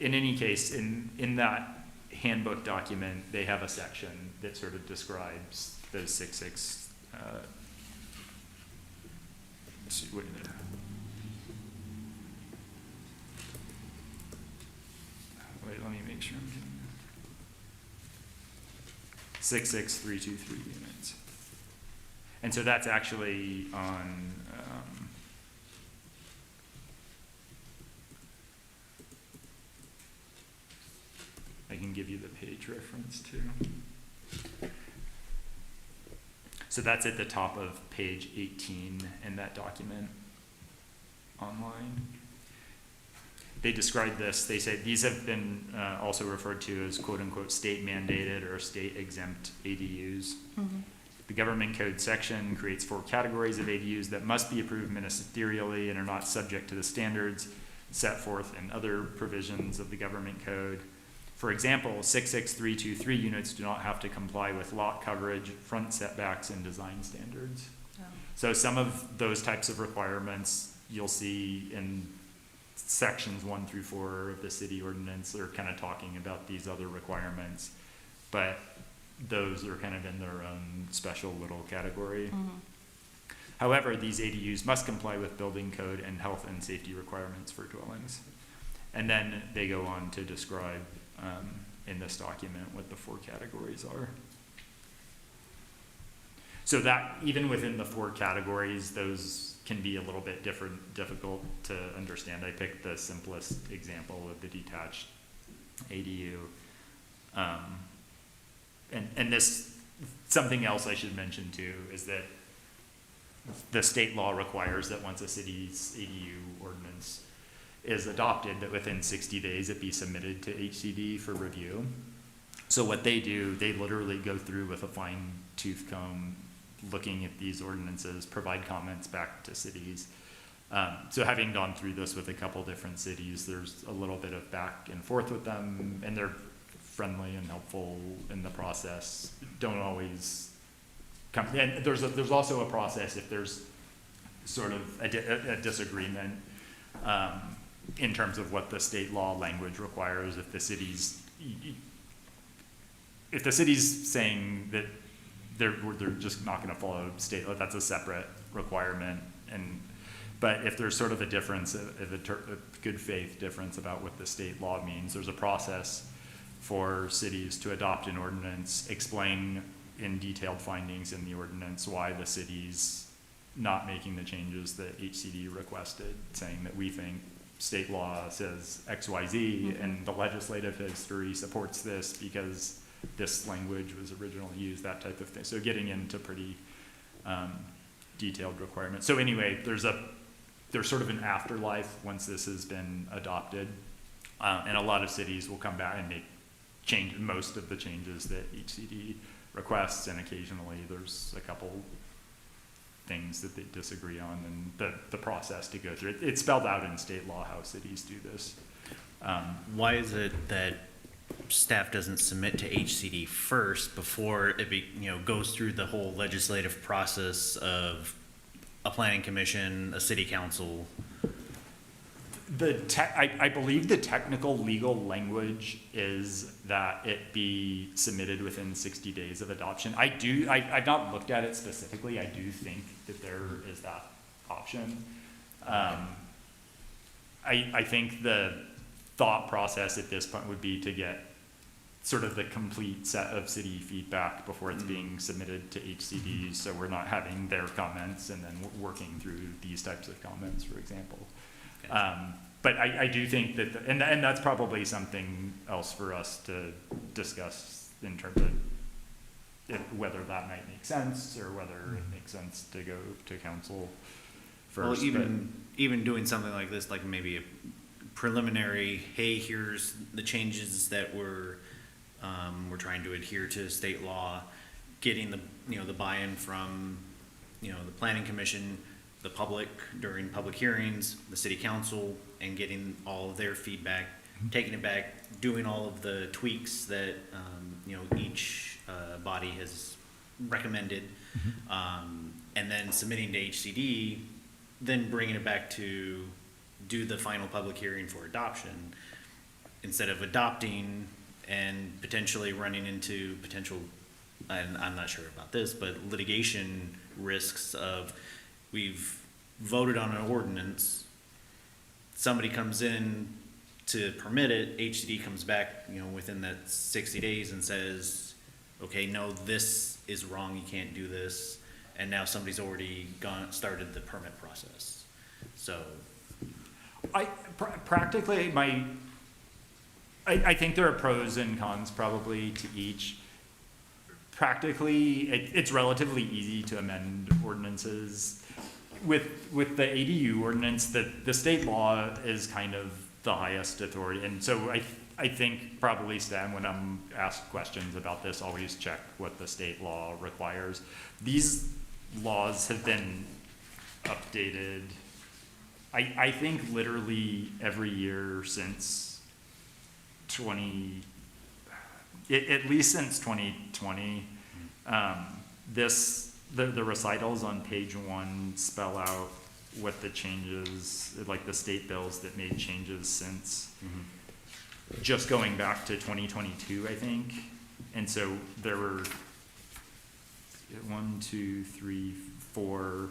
in any case, in that handbook document, they have a section that sort of describes those 6 wait, let me make sure I'm getting 66323 units. And so that's actually on, I can give you the page reference too. So that's at the top of page 18 in that document online. They describe this, they say these have been also referred to as quote unquote state mandated or state exempt ADUs. The government code section creates 4 categories of ADUs that must be approved ministerially and are not subject to the standards set forth in other provisions of the government code. For example, 66323 units do not have to comply with lot coverage, front setbacks, and design standards. Oh. So some of those types of requirements you'll see in sections 1 through 4 of the city ordinance are kind of talking about these other requirements, but those are kind of in their own special little category. However, these ADUs must comply with building code and health and safety requirements for dwellings. And then they go on to describe in this document what the 4 categories are. So that even within the 4 categories, those can be a little bit difficult to understand. I picked the simplest example of the detached ADU. And this, something else I should mention too, is that the state law requires that once a city's ADU ordinance is adopted, that within 60 days it be submitted to HCD for review. So what they do, they literally go through with a fine tooth comb, looking at these ordinances, provide comments back to cities. So having gone through this with a couple different cities, there's a little bit of back and forth with them, and they're friendly and helpful in the process. Don't always come, and there's also a process if there's sort of a disagreement in terms of what the state law language requires. If the city's saying that they're just not going to follow state law, that's a separate requirement. But if there's sort of a difference, a good faith difference about what the state law means, there's a process for cities to adopt an ordinance, explain in detailed findings in the ordinance why the city's not making the changes that HCD requested, saying that we think state law says X, Y, Z, and the legislative history supports this because this language was originally used, that type of thing. So getting into pretty detailed requirements. So anyway, there's sort of an afterlife once this has been adopted, and a lot of cities will come back and make most of the changes that HCD requests, and occasionally there's a couple things that they disagree on, and the process to go through. It's spelled out in state law how cities do this. Why is it that staff doesn't submit to HCD first before it goes through the whole legislative process of a planning commission, a city council? I believe the technical legal language is that it be submitted within 60 days of adoption. I've not looked at it specifically. I do think that there is that option. I think the thought process at this point would be to get sort of the complete set of city feedback before it's being submitted to HCD, so we're not having their comments and then working through these types of comments, for example. But I do think that, and that's probably something else for us to discuss in terms of whether that might make sense or whether it makes sense to go to council first. Well, even doing something like this, like maybe a preliminary, hey, here's the changes that we're trying to adhere to state law, getting the buy-in from the planning commission, the public during public hearings, the city council, and getting all of their feedback, taking it back, doing all of the tweaks that each body has recommended, and then submitting to HCD, then bringing it back to do the final public hearing for adoption, instead of adopting and potentially running into potential, and I'm not sure about this, but litigation risks of, we've voted on an ordinance, somebody comes in to permit it, HCD comes back, within that 60 days and says, okay, no, this is wrong, you can't do this, and now somebody's already started the permit process. So practically, I think there are pros and cons probably to each. Practically, it's relatively easy to amend ordinances. With the ADU ordinance, the state law is kind of the highest authority, and so I think probably, Stan, when I'm asked questions about this, always check what the state law requires. These laws have been updated, I think, literally every year since at least since 2020. The recitals on page 1 spell out what the changes, like the state bills that made changes since just going back to 2022, I think. And so there were 4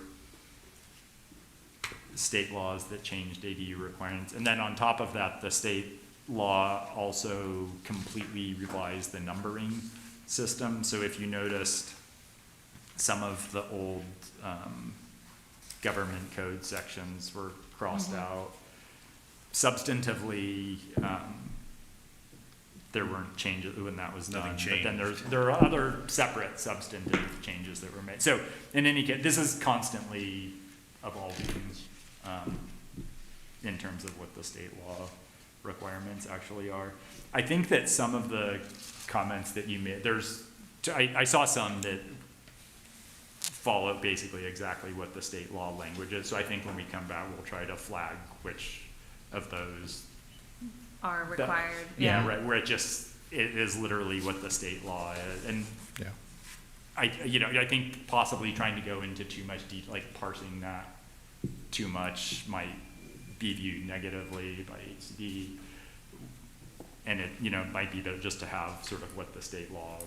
state laws that changed ADU requirements. And then on top of that, the state law also completely revised the numbering system. So if you noticed, some of the old government code sections were crossed out. Substantively, there weren't changes when that was Nothing done. But then changed. there are other separate substantive changes that were made. So in any case, this is constantly evolving, in terms of what the state law requirements actually are. I think that some of the comments that you made, I saw some that follow basically exactly what the state law language is. So I think when we come back, we'll try to flag which of those. Are that- required, Yeah, right, where it is literally what the state law is. And Yeah. I think possibly trying to go into too much detail, like parsing that too much might be viewed negatively by HCD. And it, might be better just to have sort of what the state law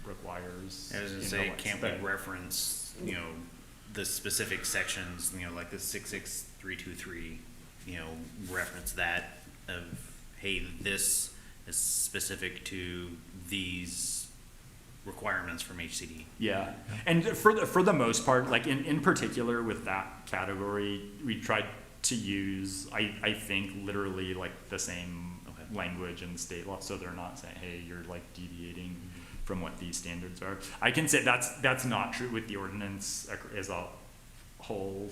requires. I was gonna say, can't we reference, the specific sections, like the 66323, reference that of, hey, this is specific to these requirements from HCD. Yeah, and for the most part, like in particular with that category, we tried to use, I think, literally like the same language in state law, so they're not saying, hey, you're like deviating from what these standards are. I can say that's not true with the ordinance as a whole.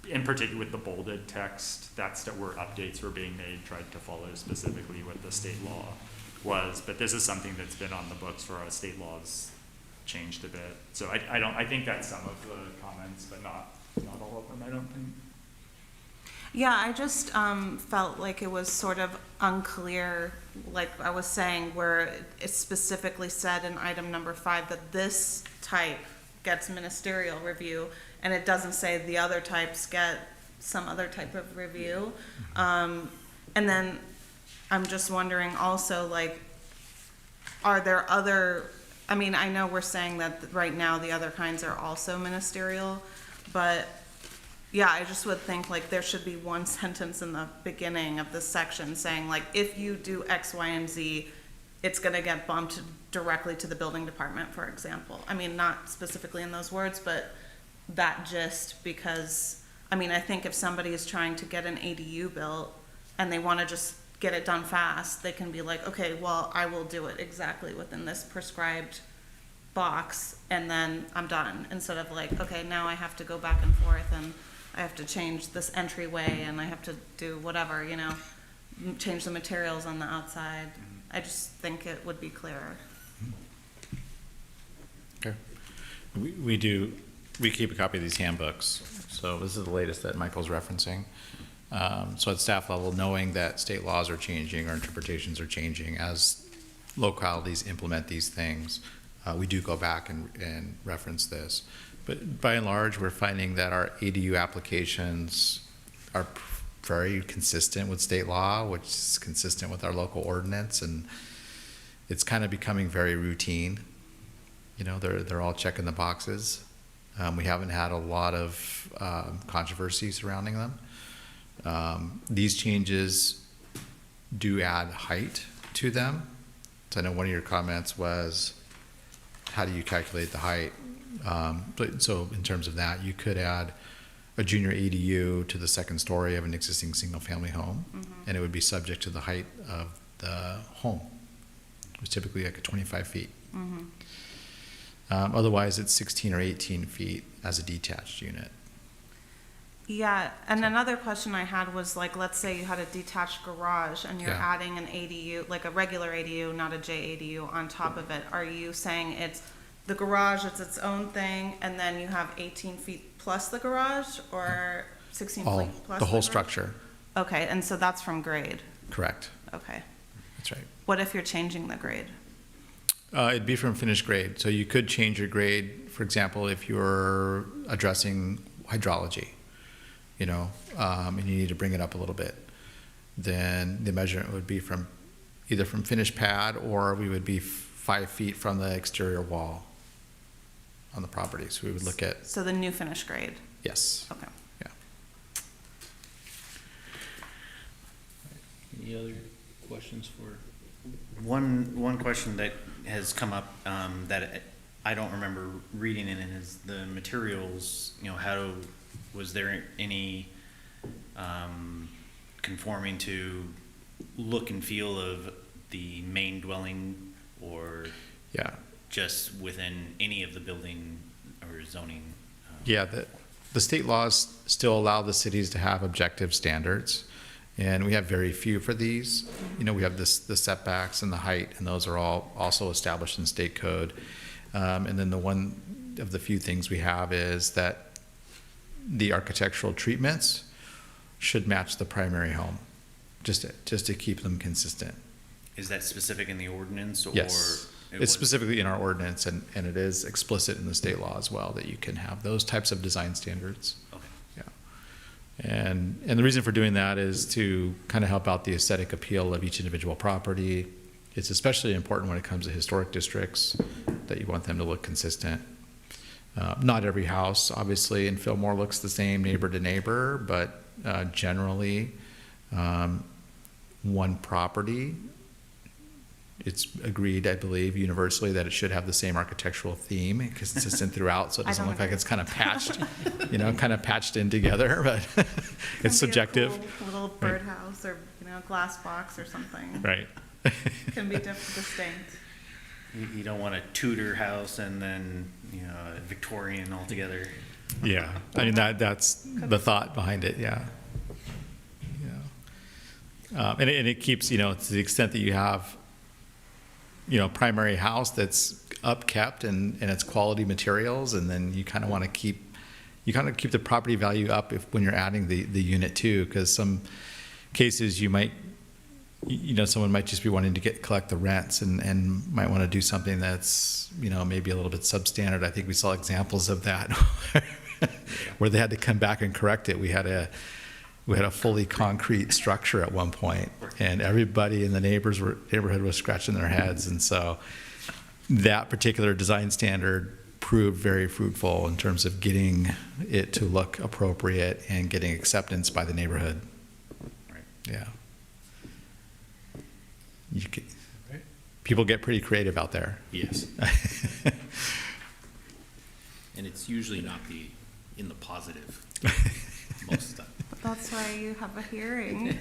In particular with the bolded text, that's where updates were being made, tried to follow specifically what the state law was. But this is something that's been on the books for our state laws changed a bit. So I think that's some of the comments, but not all of them, I don't think. Yeah, I just felt like it was sort of unclear, like I was saying, where it specifically said in item number 5 that this type gets ministerial review, and it doesn't say the other types get some other type of review. And then I'm just wondering also, like, are there other, I mean, I know we're saying that right now the other kinds are also ministerial, but yeah, I just would think like there should be one sentence in the beginning of this section saying like, if you do X, Y, and Z, it's gonna get bumped directly to the building department, for example. I mean, not specifically in those words, but that gist, because, I mean, I think if somebody is trying to get an ADU built and they wanna just get it done fast, they can be like, okay, well, I will do it exactly within this prescribed box, and then I'm done, instead of like, okay, now I have to go back and forth and I have to change this entryway and I have to do whatever, change the materials on the outside. I just think it would be clearer. Okay. We keep a copy of these handbooks. So this is the latest that Michael's referencing. So at staff level, knowing that state laws are changing or interpretations are changing as localities implement these things, we do go back and reference this. But by and large, we're finding that our ADU applications are very consistent with state law, which is consistent with our local ordinance, and it's kind of becoming very routine. They're all checking the boxes. We haven't had a lot of controversy surrounding them. These changes do add height to them. So I know one of your comments was, how do you calculate the height? So in terms of that, you could add a junior ADU to the second story of an existing single-family home, and it would be subject to the height of the home, which is typically like 25 feet. Otherwise, it's 16 or 18 feet as a detached unit. Yeah, and another question I had was like, let's say you had a detached garage and you're Yeah. adding an ADU, like a regular ADU, not a JADU on top of it. Are you saying it's the garage, it's its own thing, and then you have 18 feet plus the garage, or 16 All, feet plus the whole garage? structure, Okay, and so that's from grade. correct. Okay. That's right. What if you're changing the grade? It'd be from finished grade. So you could change your grade, for example, if you're addressing hydrology, and you need to bring it up a little bit. Then the measurement would be from either from finished pad, or we would be 5 feet from the exterior wall on the property. So we would look at, So the new finished grade. yes, Okay. yeah. Any other questions for? One question that has come up, that I don't remember reading in is the materials, was there any, conforming to look and feel of the main dwelling or Yeah. just within any of the building or zoning? Yeah, the state laws still allow the cities to have objective standards, and we have very few for these. You know, we have the setbacks and the height, and those are all also established in state code. And then the one of the few things we have is that the architectural treatments should match the primary home, just to keep them consistent. Is that specific in the ordinance or? Yes, it it's was- specifically in our ordinance, and it is explicit in the state law as well, that you can have those types of design standards. Okay. Yeah. And the reason for doing that is to kind of help out the aesthetic appeal of each individual property. It's especially important when it comes to historic districts, that you want them to look consistent. Not every house, obviously, in Fillmore looks the same neighbor to neighbor, but generally, one property, it's agreed, I believe, universally, that it should have the same architectural theme, consistent throughout, so it I doesn't don't look like agree. it's kind of patched, kind of patched in together, but Can be a it's subjective. cool little birdhouse or, glass box or something. Right. Can be distinct. You don't want a Tudor house and then, a Victorian altogether. Yeah, I mean, that's the thought behind it, yeah. Yeah. And it keeps, to the extent that you have, primary house that's upkept and it's quality materials, and then you kind of want to keep the property value up when you're adding the unit too, because some cases you might, someone might just be wanting to collect the rents and might want to do something that's, maybe a little bit substandard. I think we saw examples of that where they had to come back and correct it. We had a fully concrete structure at one point, and everybody in the neighborhood was scratching their heads. And so that particular design standard proved very fruitful in terms of getting it to look appropriate and getting acceptance by the neighborhood. Right. Yeah. People get pretty creative out there. Yes. And it's usually not in the positive most of the time. But that's why you have a hearing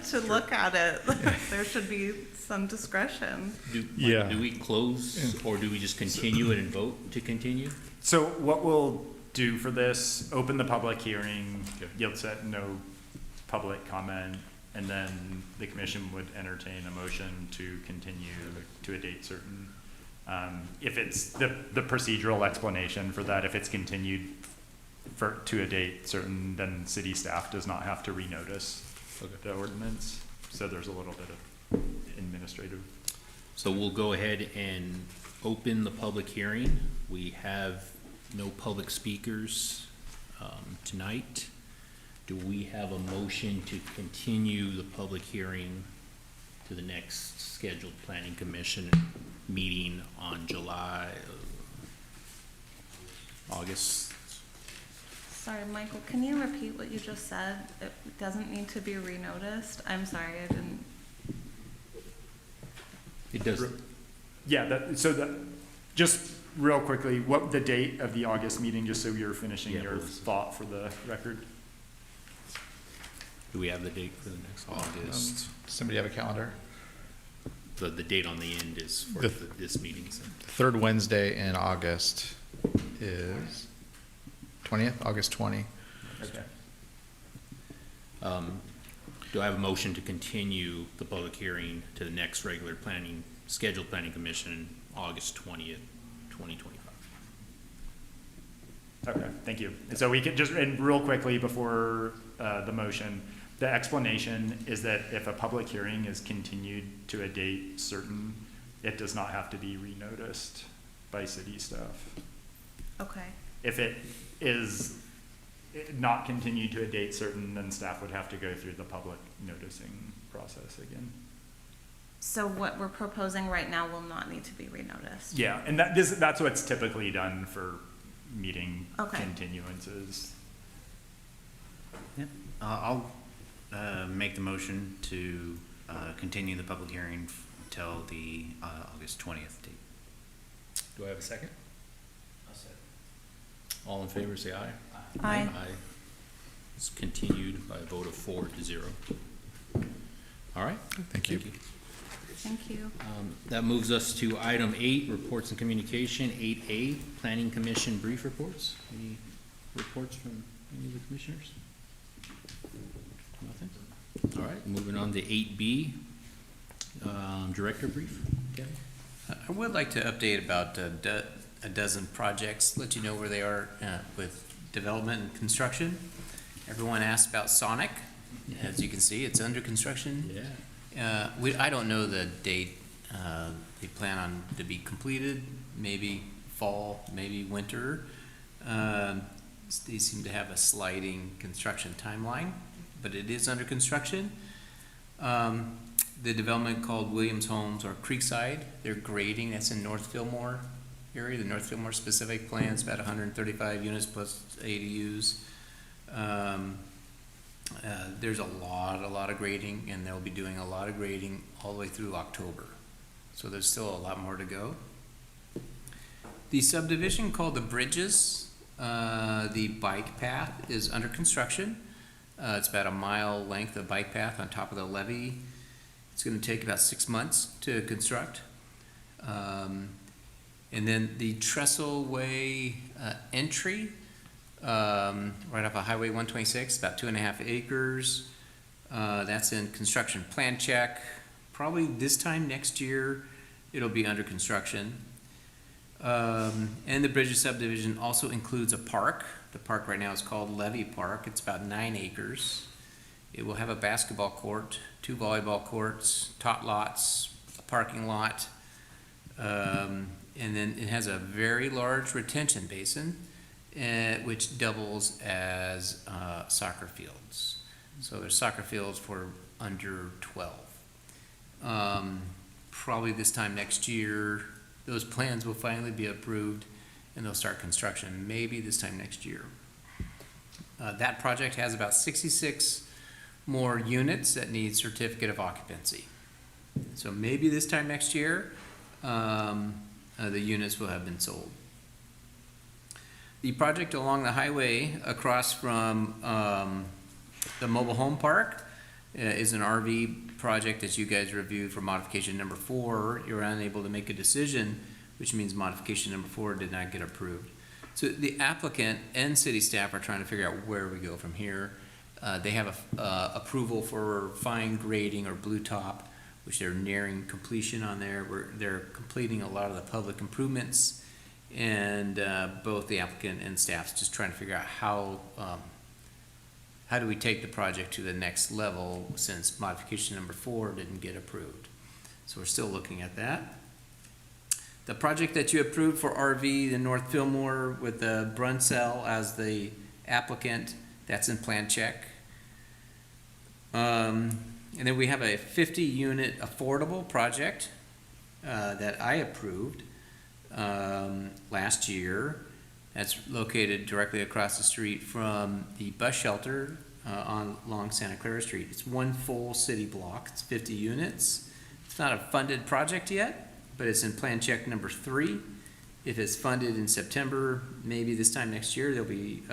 to look at it. There should be some discretion. Yeah. Do we close, or do we just continue it and vote to continue? So what we'll do for this, open the public hearing, you'll set no public comment, and then the commission would entertain a motion to continue to a date certain. If it's the procedural explanation for that, if it's continued to a date certain, then city staff does not have to renotice the ordinance. So there's a little bit of administrative. So we'll go ahead and open the public hearing. We have no public speakers tonight. Do we have a motion to continue the public hearing to the next scheduled planning commission meeting on August? Sorry, Michael, can you repeat what you just said? It doesn't need to be renoticed? I'm sorry, I didn't. It does. Yeah, just real quickly, what the date of the August meeting, just so you're finishing Yeah, your please. thought for the record? Do we have the date for the next August? Somebody have a calendar? The date on the end is for The- this meeting, so. The third Wednesday in August is 20th, August 20. Okay. Do I have a motion to continue the public hearing to the next regular scheduled planning commission, August 20th, 2025? Okay, thank you. And so we can just, and real quickly before the motion, the explanation is that if a public hearing is continued to a date certain, it does not have to be renoticed by city staff. Okay. If it is not continued to a date certain, then staff would have to go through the public noticing process again. So what we're proposing right now will not need to be renoticed? Yeah, and that's what's typically done for meeting Okay. continuances. Yep. I'll make the motion to continue the public hearing until the August 20th date. Do I have a second? All in favor, say aye. Aye. It's continued by a vote of 4-0. All right. Thank you. Thank you. That moves us to item 8, reports and communication. 8A, planning commission brief reports. Any reports from any of the commissioners? Nothing? All right, moving on to 8B, director brief. Kevin? I would like to update about a dozen projects, let you know where they are with development and construction. Everyone asked about Sonic. As you can see, it's under construction. Yeah. I don't know the date they plan on to be completed, maybe fall, maybe winter. They seem to have a sliding construction timeline, but it is under construction. The development called Williams Homes or Creekside, they're grading, that's in North Fillmore area, the North Fillmore specific plans, about 135 units plus ADUs. There's a lot of grading, and they'll be doing a lot of grading all the way through October. So there's still a lot more to go. The subdivision called the Bridges, the bike path is under construction. It's about a mile length of bike path on top of the levee. It's gonna take about 6 months to construct. And then the Trestleway entry, right off of Highway 126, about 2.5 acres. That's in construction plan check. Probably this time next year, it'll be under construction. And the Bridges subdivision also includes a park. The park right now is called Levy Park. It's about 9 acres. It will have a basketball court, 2 volleyball courts, tot lots, a parking lot. And then it has a very large retention basin, which doubles as soccer fields. So there's soccer fields for under 12. Probably this time next year, those plans will finally be approved and they'll start construction, maybe this time next year. That project has about 66 more units that need certificate of occupancy. So maybe this time next year, the units will have been sold. The project along the highway across from the mobile home park is an RV project that you guys reviewed for modification number 4. You were unable to make a decision, which means modification number 4 did not get approved. So the applicant and city staff are trying to figure out where we go from here. They have approval for fine grading or blue top, which they're nearing completion on there. They're completing a lot of the public improvements, and both the applicant and staff's just trying to figure out how do we take the project to the next level since modification number 4 didn't get approved. So we're still looking at that. The project that you approved for RV in North Fillmore with the Brunsell as the applicant, that's in plan check. And then we have a 50-unit affordable project that I approved last year. That's located directly across the street from the bus shelter along Santa Clara Street. It's one full city block. It's 50 units. It's not a funded project yet, but it's in plan check number 3. If it's funded in September, maybe this time next year, they'll be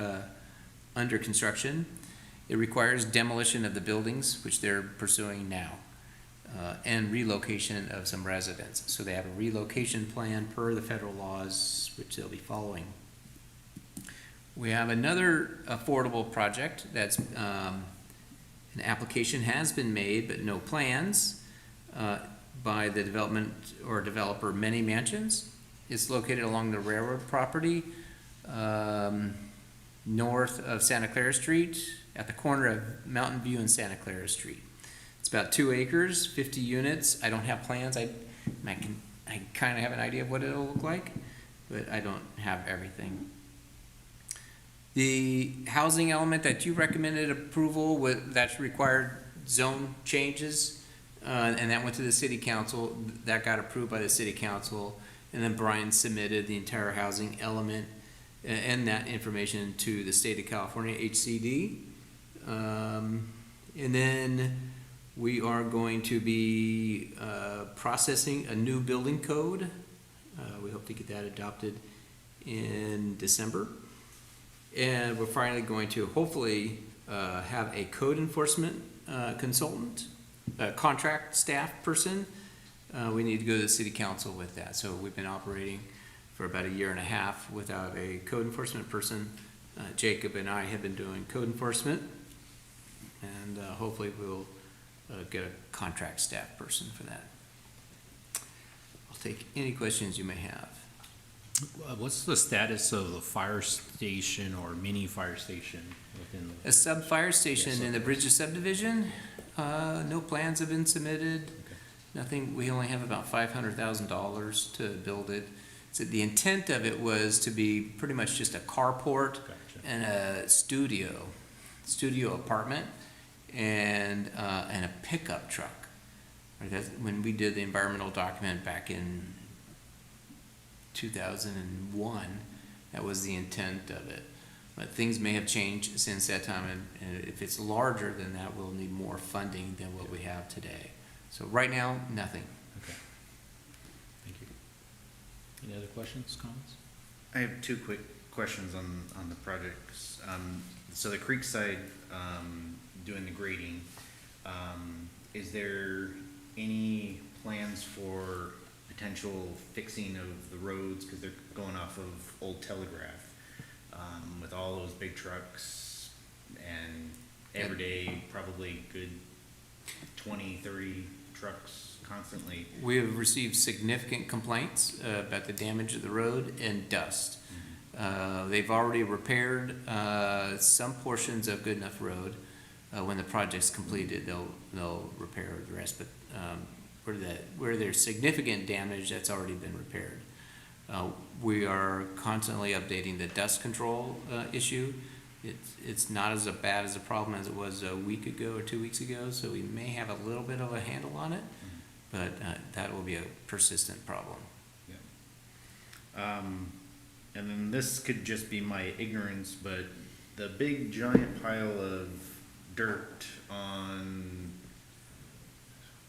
under construction. It requires demolition of the buildings, which they're pursuing now, and relocation of some residents. So they have a relocation plan per the federal laws, which they'll be following. We have another affordable project that's, an application has been made, but no plans, by the development or developer Many Mansions. It's located along the railroad property, north of Santa Clara Street, at the corner of Mountain View and Santa Clara Street. It's about 2 acres, 50 units. I don't have plans. I kind of have an idea of what it'll look like, but I don't have everything. The housing element that you recommended approval with, that's required zone changes, and that went to the city council. That got approved by the city council, and then Brian submitted the entire housing element and that information to the state of California HCD. And then we are going to be processing a new building code. We hope to get that adopted in December. And we're finally going to hopefully have a code enforcement consultant, a contract staff person we need to go to the city council with that. So we've been operating for about a year and a half without a code enforcement person. Jacob and I have been doing code enforcement, and hopefully we'll get a contract staff person for that. I'll take any questions you may have. What's the status of the fire station or mini fire station within the? A sub-fire station in the Bridges subdivision, no plans have been submitted. Nothing, we only have about $500,000 to build it. So the intent of it was to be pretty much just a carport and a studio apartment and a pickup truck. Right, that's when we did the environmental document back in 2001, that was the intent of it. But things may have changed since that time, and if it's larger, then that will need more funding than what we have today. So right now, nothing. Okay. Thank you. Any other questions, comments? I have two quick questions on the projects. So the Creekside, doing the grading, is there any plans for potential fixing of the roads, because they're going off of Old Telegraph, with all those big trucks and every day probably good 20, 30 trucks constantly? We have received significant complaints about the damage of the road and dust. They've already repaired some portions of Goodenough Road. When the project's completed, they'll repair the rest, but where there's significant damage, that's already been repaired. We are constantly updating the dust control issue. It's not as bad as a problem as it was a week ago or 2 weeks ago, so we may have a little bit of a handle on it, but that will be a persistent problem. Yeah. And then this could just be my ignorance, but the big giant pile of dirt on,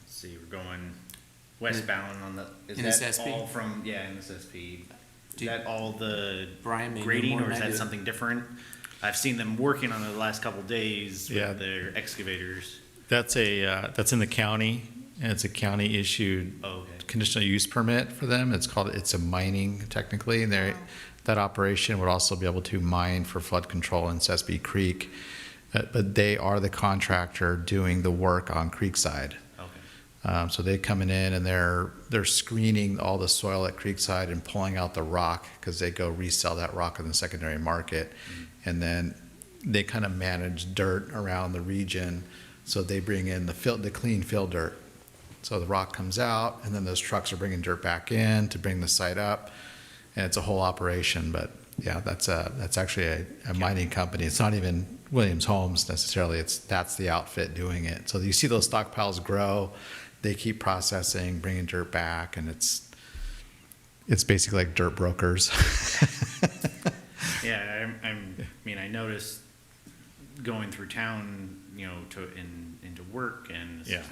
let's see, we're going westbound on the, is In this that SP? all from, yeah, in this SP? Is Do you- that all the Brian may know grading, more or than is I that do. something different? I've seen them working on it the last couple days Yeah. with their excavators. That's that's in the county, and it's a county issued Oh, okay. conditional use permit for them. It's a mining technically, and that operation would also be able to mine for flood control in Sespe Creek. But they are the contractor doing the work on Creekside. Okay. So they're coming in and they're screening all the soil at Creekside and pulling out the rock, because they go resell that rock in the secondary market. And then they kind of manage dirt around the region. So they bring in the clean fill dirt. So the rock comes out, and then those trucks are bringing dirt back in to bring the site up. And it's a whole operation, but yeah, that's actually a mining company. It's not even Williams Homes necessarily. That's the outfit doing it. So you see those stockpiles grow. They keep processing, bringing dirt back, and it's basically like dirt brokers. Yeah, I mean, I noticed going through town, into work, and Yeah.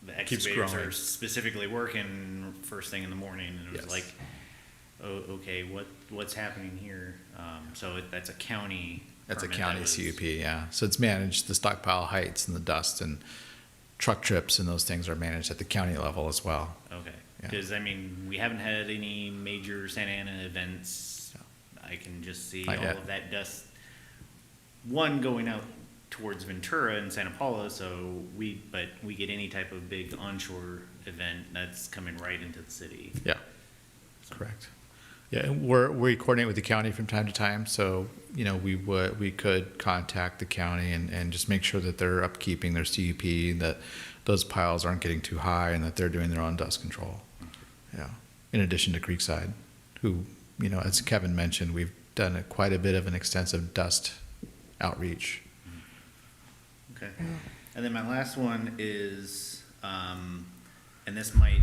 the Keeps excavators growing. are specifically working first thing in the morning, and it was Yes. like, oh, okay, what's happening here? So that's a county. That's a permit county that was- CUP, yeah. So it's managed, the stockpile heights and the dust and truck trips and those things are managed at the county level as well. Okay, Yeah. because I mean, we haven't had any major Santa Ana events. I can just see Not all yet. of that dust, one going out towards Ventura and Santa Paula, but we get any type of big onshore event, that's coming right into the city. Yeah, correct. Yeah, and we coordinate with the county from time to time, so, we could contact the county and just make sure that they're upkeeping their CUP, that those piles aren't getting too high and that they're doing their own dust control. Yeah, in addition to Creekside, who, as Kevin mentioned, we've done quite a bit of an extensive dust outreach. Okay. And then my last one is, and this might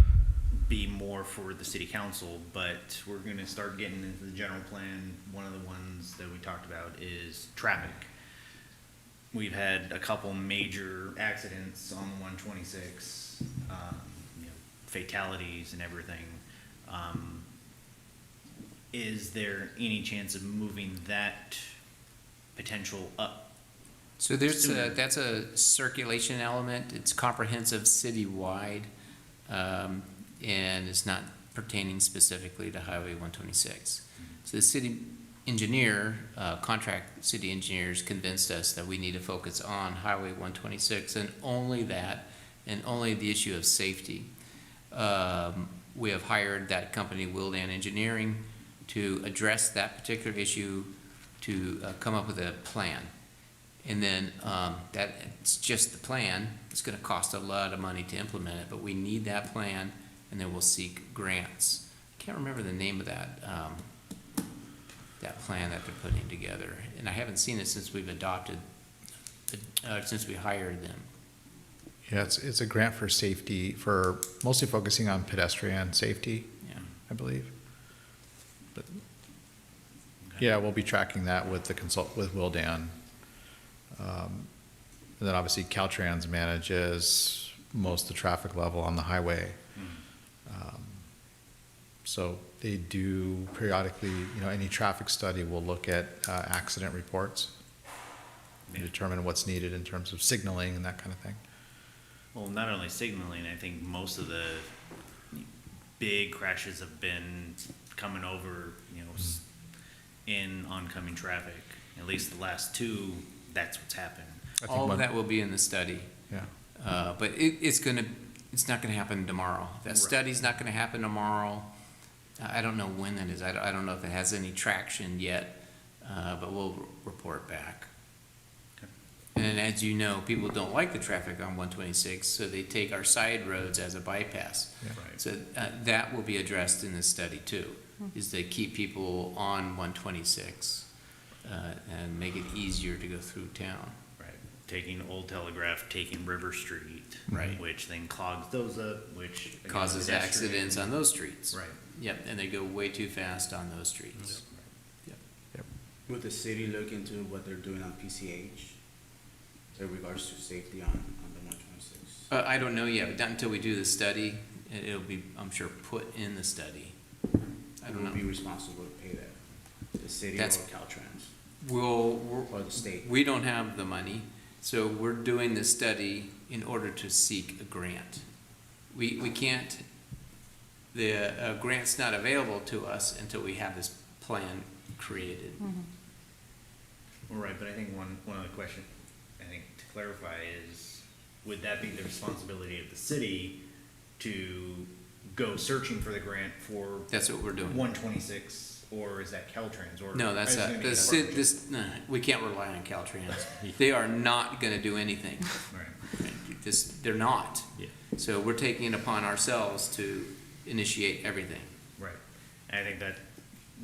be more for the city council, but we're gonna start getting into the general plan. One of the ones that we talked about is traffic. We've had a couple major accidents on 126, fatalities and everything. Is there any chance of moving that potential up? So Sooner. that's a circulation element. It's comprehensive citywide. and it's not pertaining specifically to Highway 126. So the city engineer, contract city engineers convinced us that we need to focus on Highway 126 and only that, and only the issue of safety. We have hired that company, Wildan Engineering, to address that particular issue, to come up with a plan. And then it's just the plan. It's going to cost a lot of money to implement it, but we need that plan, and then we'll seek grants. I can't remember the name of that plan that they're putting together, and I haven't seen it since we've adopted, since we hired them. Yeah, it's a grant for safety, for mostly focusing on pedestrian safety, Yeah. I believe. But, yeah, we'll be tracking that with with Wildan. And then obviously Caltrans manages most of the traffic level on the highway. So they do periodically, any traffic study will look at accident reports and determine what's needed in terms of signaling and that kind of thing. Well, not only signaling, I think most of the big crashes have been coming over, in oncoming traffic. At least the last two, that's what's happened. All of that will be in the study. Yeah. But it's not gonna happen tomorrow. That Right. study's not gonna happen tomorrow. I don't know when that is. I don't know if it has any traction yet, but we'll report back. Okay. And as you know, people don't like the traffic on 126, so they take our side roads as a bypass. Yeah. Right. So that will be addressed in this study too, is to keep people on 126 and make it easier to go through town. Right. Taking Old Telegraph, taking River Street. Right. Which then clogs those up, which. again, Causes pedestrian- accidents on those streets. Right. Yep, and they go way too fast on those streets. Would the city look into what they're doing on PCH in regards to safety on the 126? I don't know yet, but not until we do the study, it'll be, I'm sure, put in the study. I Who don't would be know. responsible to pay that? The city or That's- Caltrans? We'll, Or the state? we don't have the money, so we're doing the study in order to seek a grant. We can't, the grant's not available to us until we have this plan created. Well, right, but I think one other question, I think to clarify is, would that be the responsibility of the city to go searching for the grant for That's what we're doing. 126, or is that Caltrans, or? No, that's is it not, gonna be a this, partnership? we can't rely on Caltrans. They are not gonna do anything. Right. They're not. Yeah. So we're taking it upon ourselves to initiate everything. Right. And I think that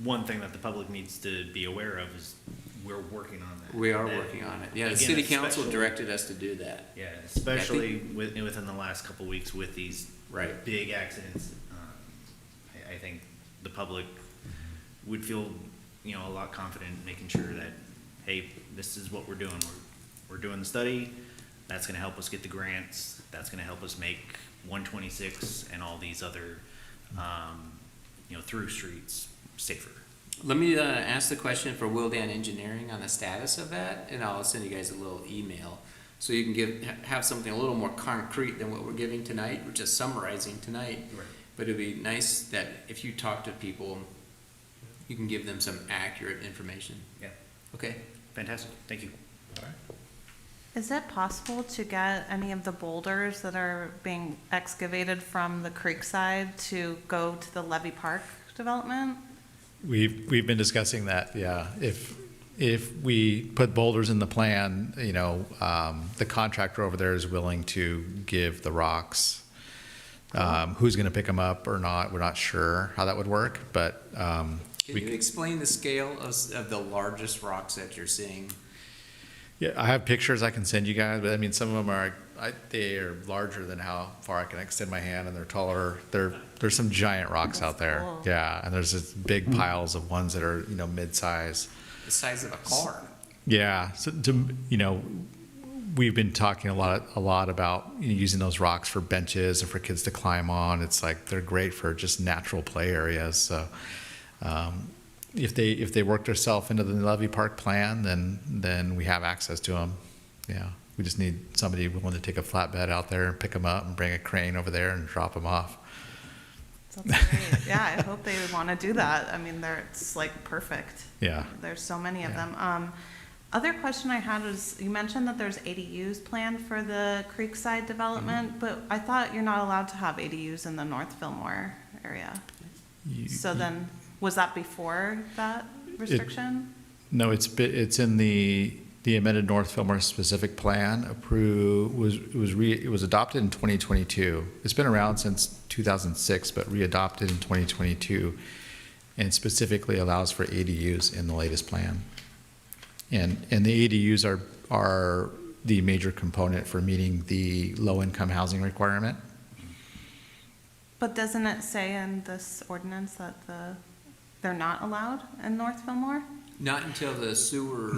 one thing that the public needs to be aware of is we're working on that. We are That- working on it. Yeah, the again, city council especially- directed us to do that. Yeah, especially within the last couple of weeks with these Right. big accidents. I think the public would feel, a lot confident making sure that, hey, this is what we're doing. We're doing the study. That's gonna help us get the grants. That's gonna help us make 126 and all these other, through streets safer. Let me ask the question for Wildan Engineering on the status of that, and I'll send you guys a little email. So you can have something a little more concrete than what we're giving tonight. We're just summarizing tonight. Right. But it'd be nice that if you talk to people, you can give them some accurate information. Yeah, Okay? fantastic. Thank you. Is it possible to get any of the boulders that are being excavated from the creek side to go to the Levy Park development? We've been discussing that, yeah. If we put boulders in the plan, the contractor over there is willing to give the rocks. Who's gonna pick them up or not, we're not sure how that would work, but, Can you explain the scale of the largest rocks that you're seeing? yeah, I have pictures I can send you guys, but I mean, some of them are, they are larger than how far I can extend my hand, and they're taller. There's some giant rocks out there. cool. Yeah, and there's just big piles of ones that are, mid-size. The size of a car. Yeah, so we've been talking a lot about using those rocks for benches and for kids to climb on. It's like they're great for just natural play areas. So if they work themselves into the Levy Park plan, then we have access to them. Yeah, we just need somebody willing to take a flatbed out there and pick them up and bring a crane over there and drop them off. That's great. Yeah, I hope they want to do that. I mean, it's like perfect. Yeah. There's so many of Yeah. them. Other question I had was, you mentioned that there's ADUs planned for the Creekside development, but I thought you're not allowed to have ADUs in the North Fillmore area. So then, was that before that restriction? No, it's in the amended North Fillmore specific plan it was adopted in 2022. It's been around since 2006, but readopted in 2022, and specifically allows for ADUs in the latest plan. And the ADUs are the major component for meeting the low-income housing requirement. But doesn't it say in this ordinance that they're not allowed in North Fillmore? Not until the sewer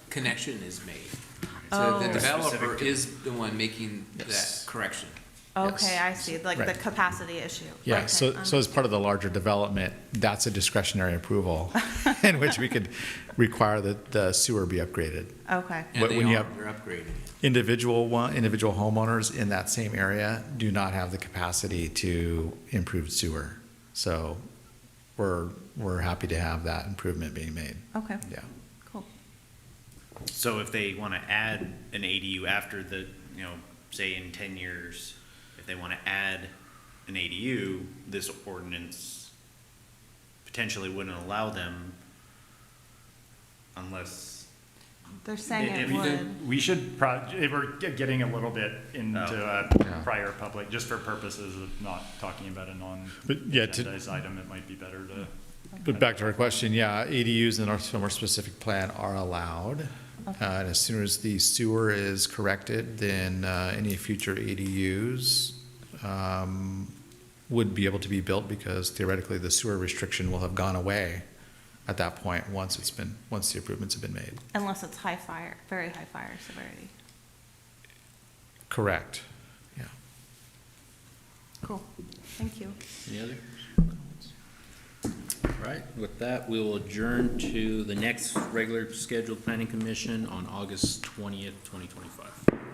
connection is made. Oh. So the developer is the one making Yes. that correction. Okay, Yes. I see, like the Right. capacity issue. Yeah, Okay, so as part of the larger development, that's a discretionary approval in which we could require that the sewer be upgraded. Okay, And But they when you are, have- they're upgrading it. Individual homeowners in that same area do not have the capacity to improve sewer. So we're happy to have that improvement being made. okay, Yeah. cool. So if they want to add an ADU after say in 10 years, if they want to add an ADU, this ordinance potentially wouldn't allow them unless, They're saying it If we would. We should, we're getting a little bit into Yeah. prior public, just for purposes of not talking about a But yeah, to- non-agendized item, it might be better to. But back to our question, yeah, ADUs in the North Fillmore specific plan are allowed. Okay. And as soon as the sewer is corrected, then any future ADUs would be able to be built because theoretically the sewer restriction will have gone away at that point once the improvements have been made. Unless it's high fire, very high fire severity. Correct, yeah. Cool, thank you. Any other? All right, with that, we will adjourn to the next regular scheduled planning commission on August 20th, 2025.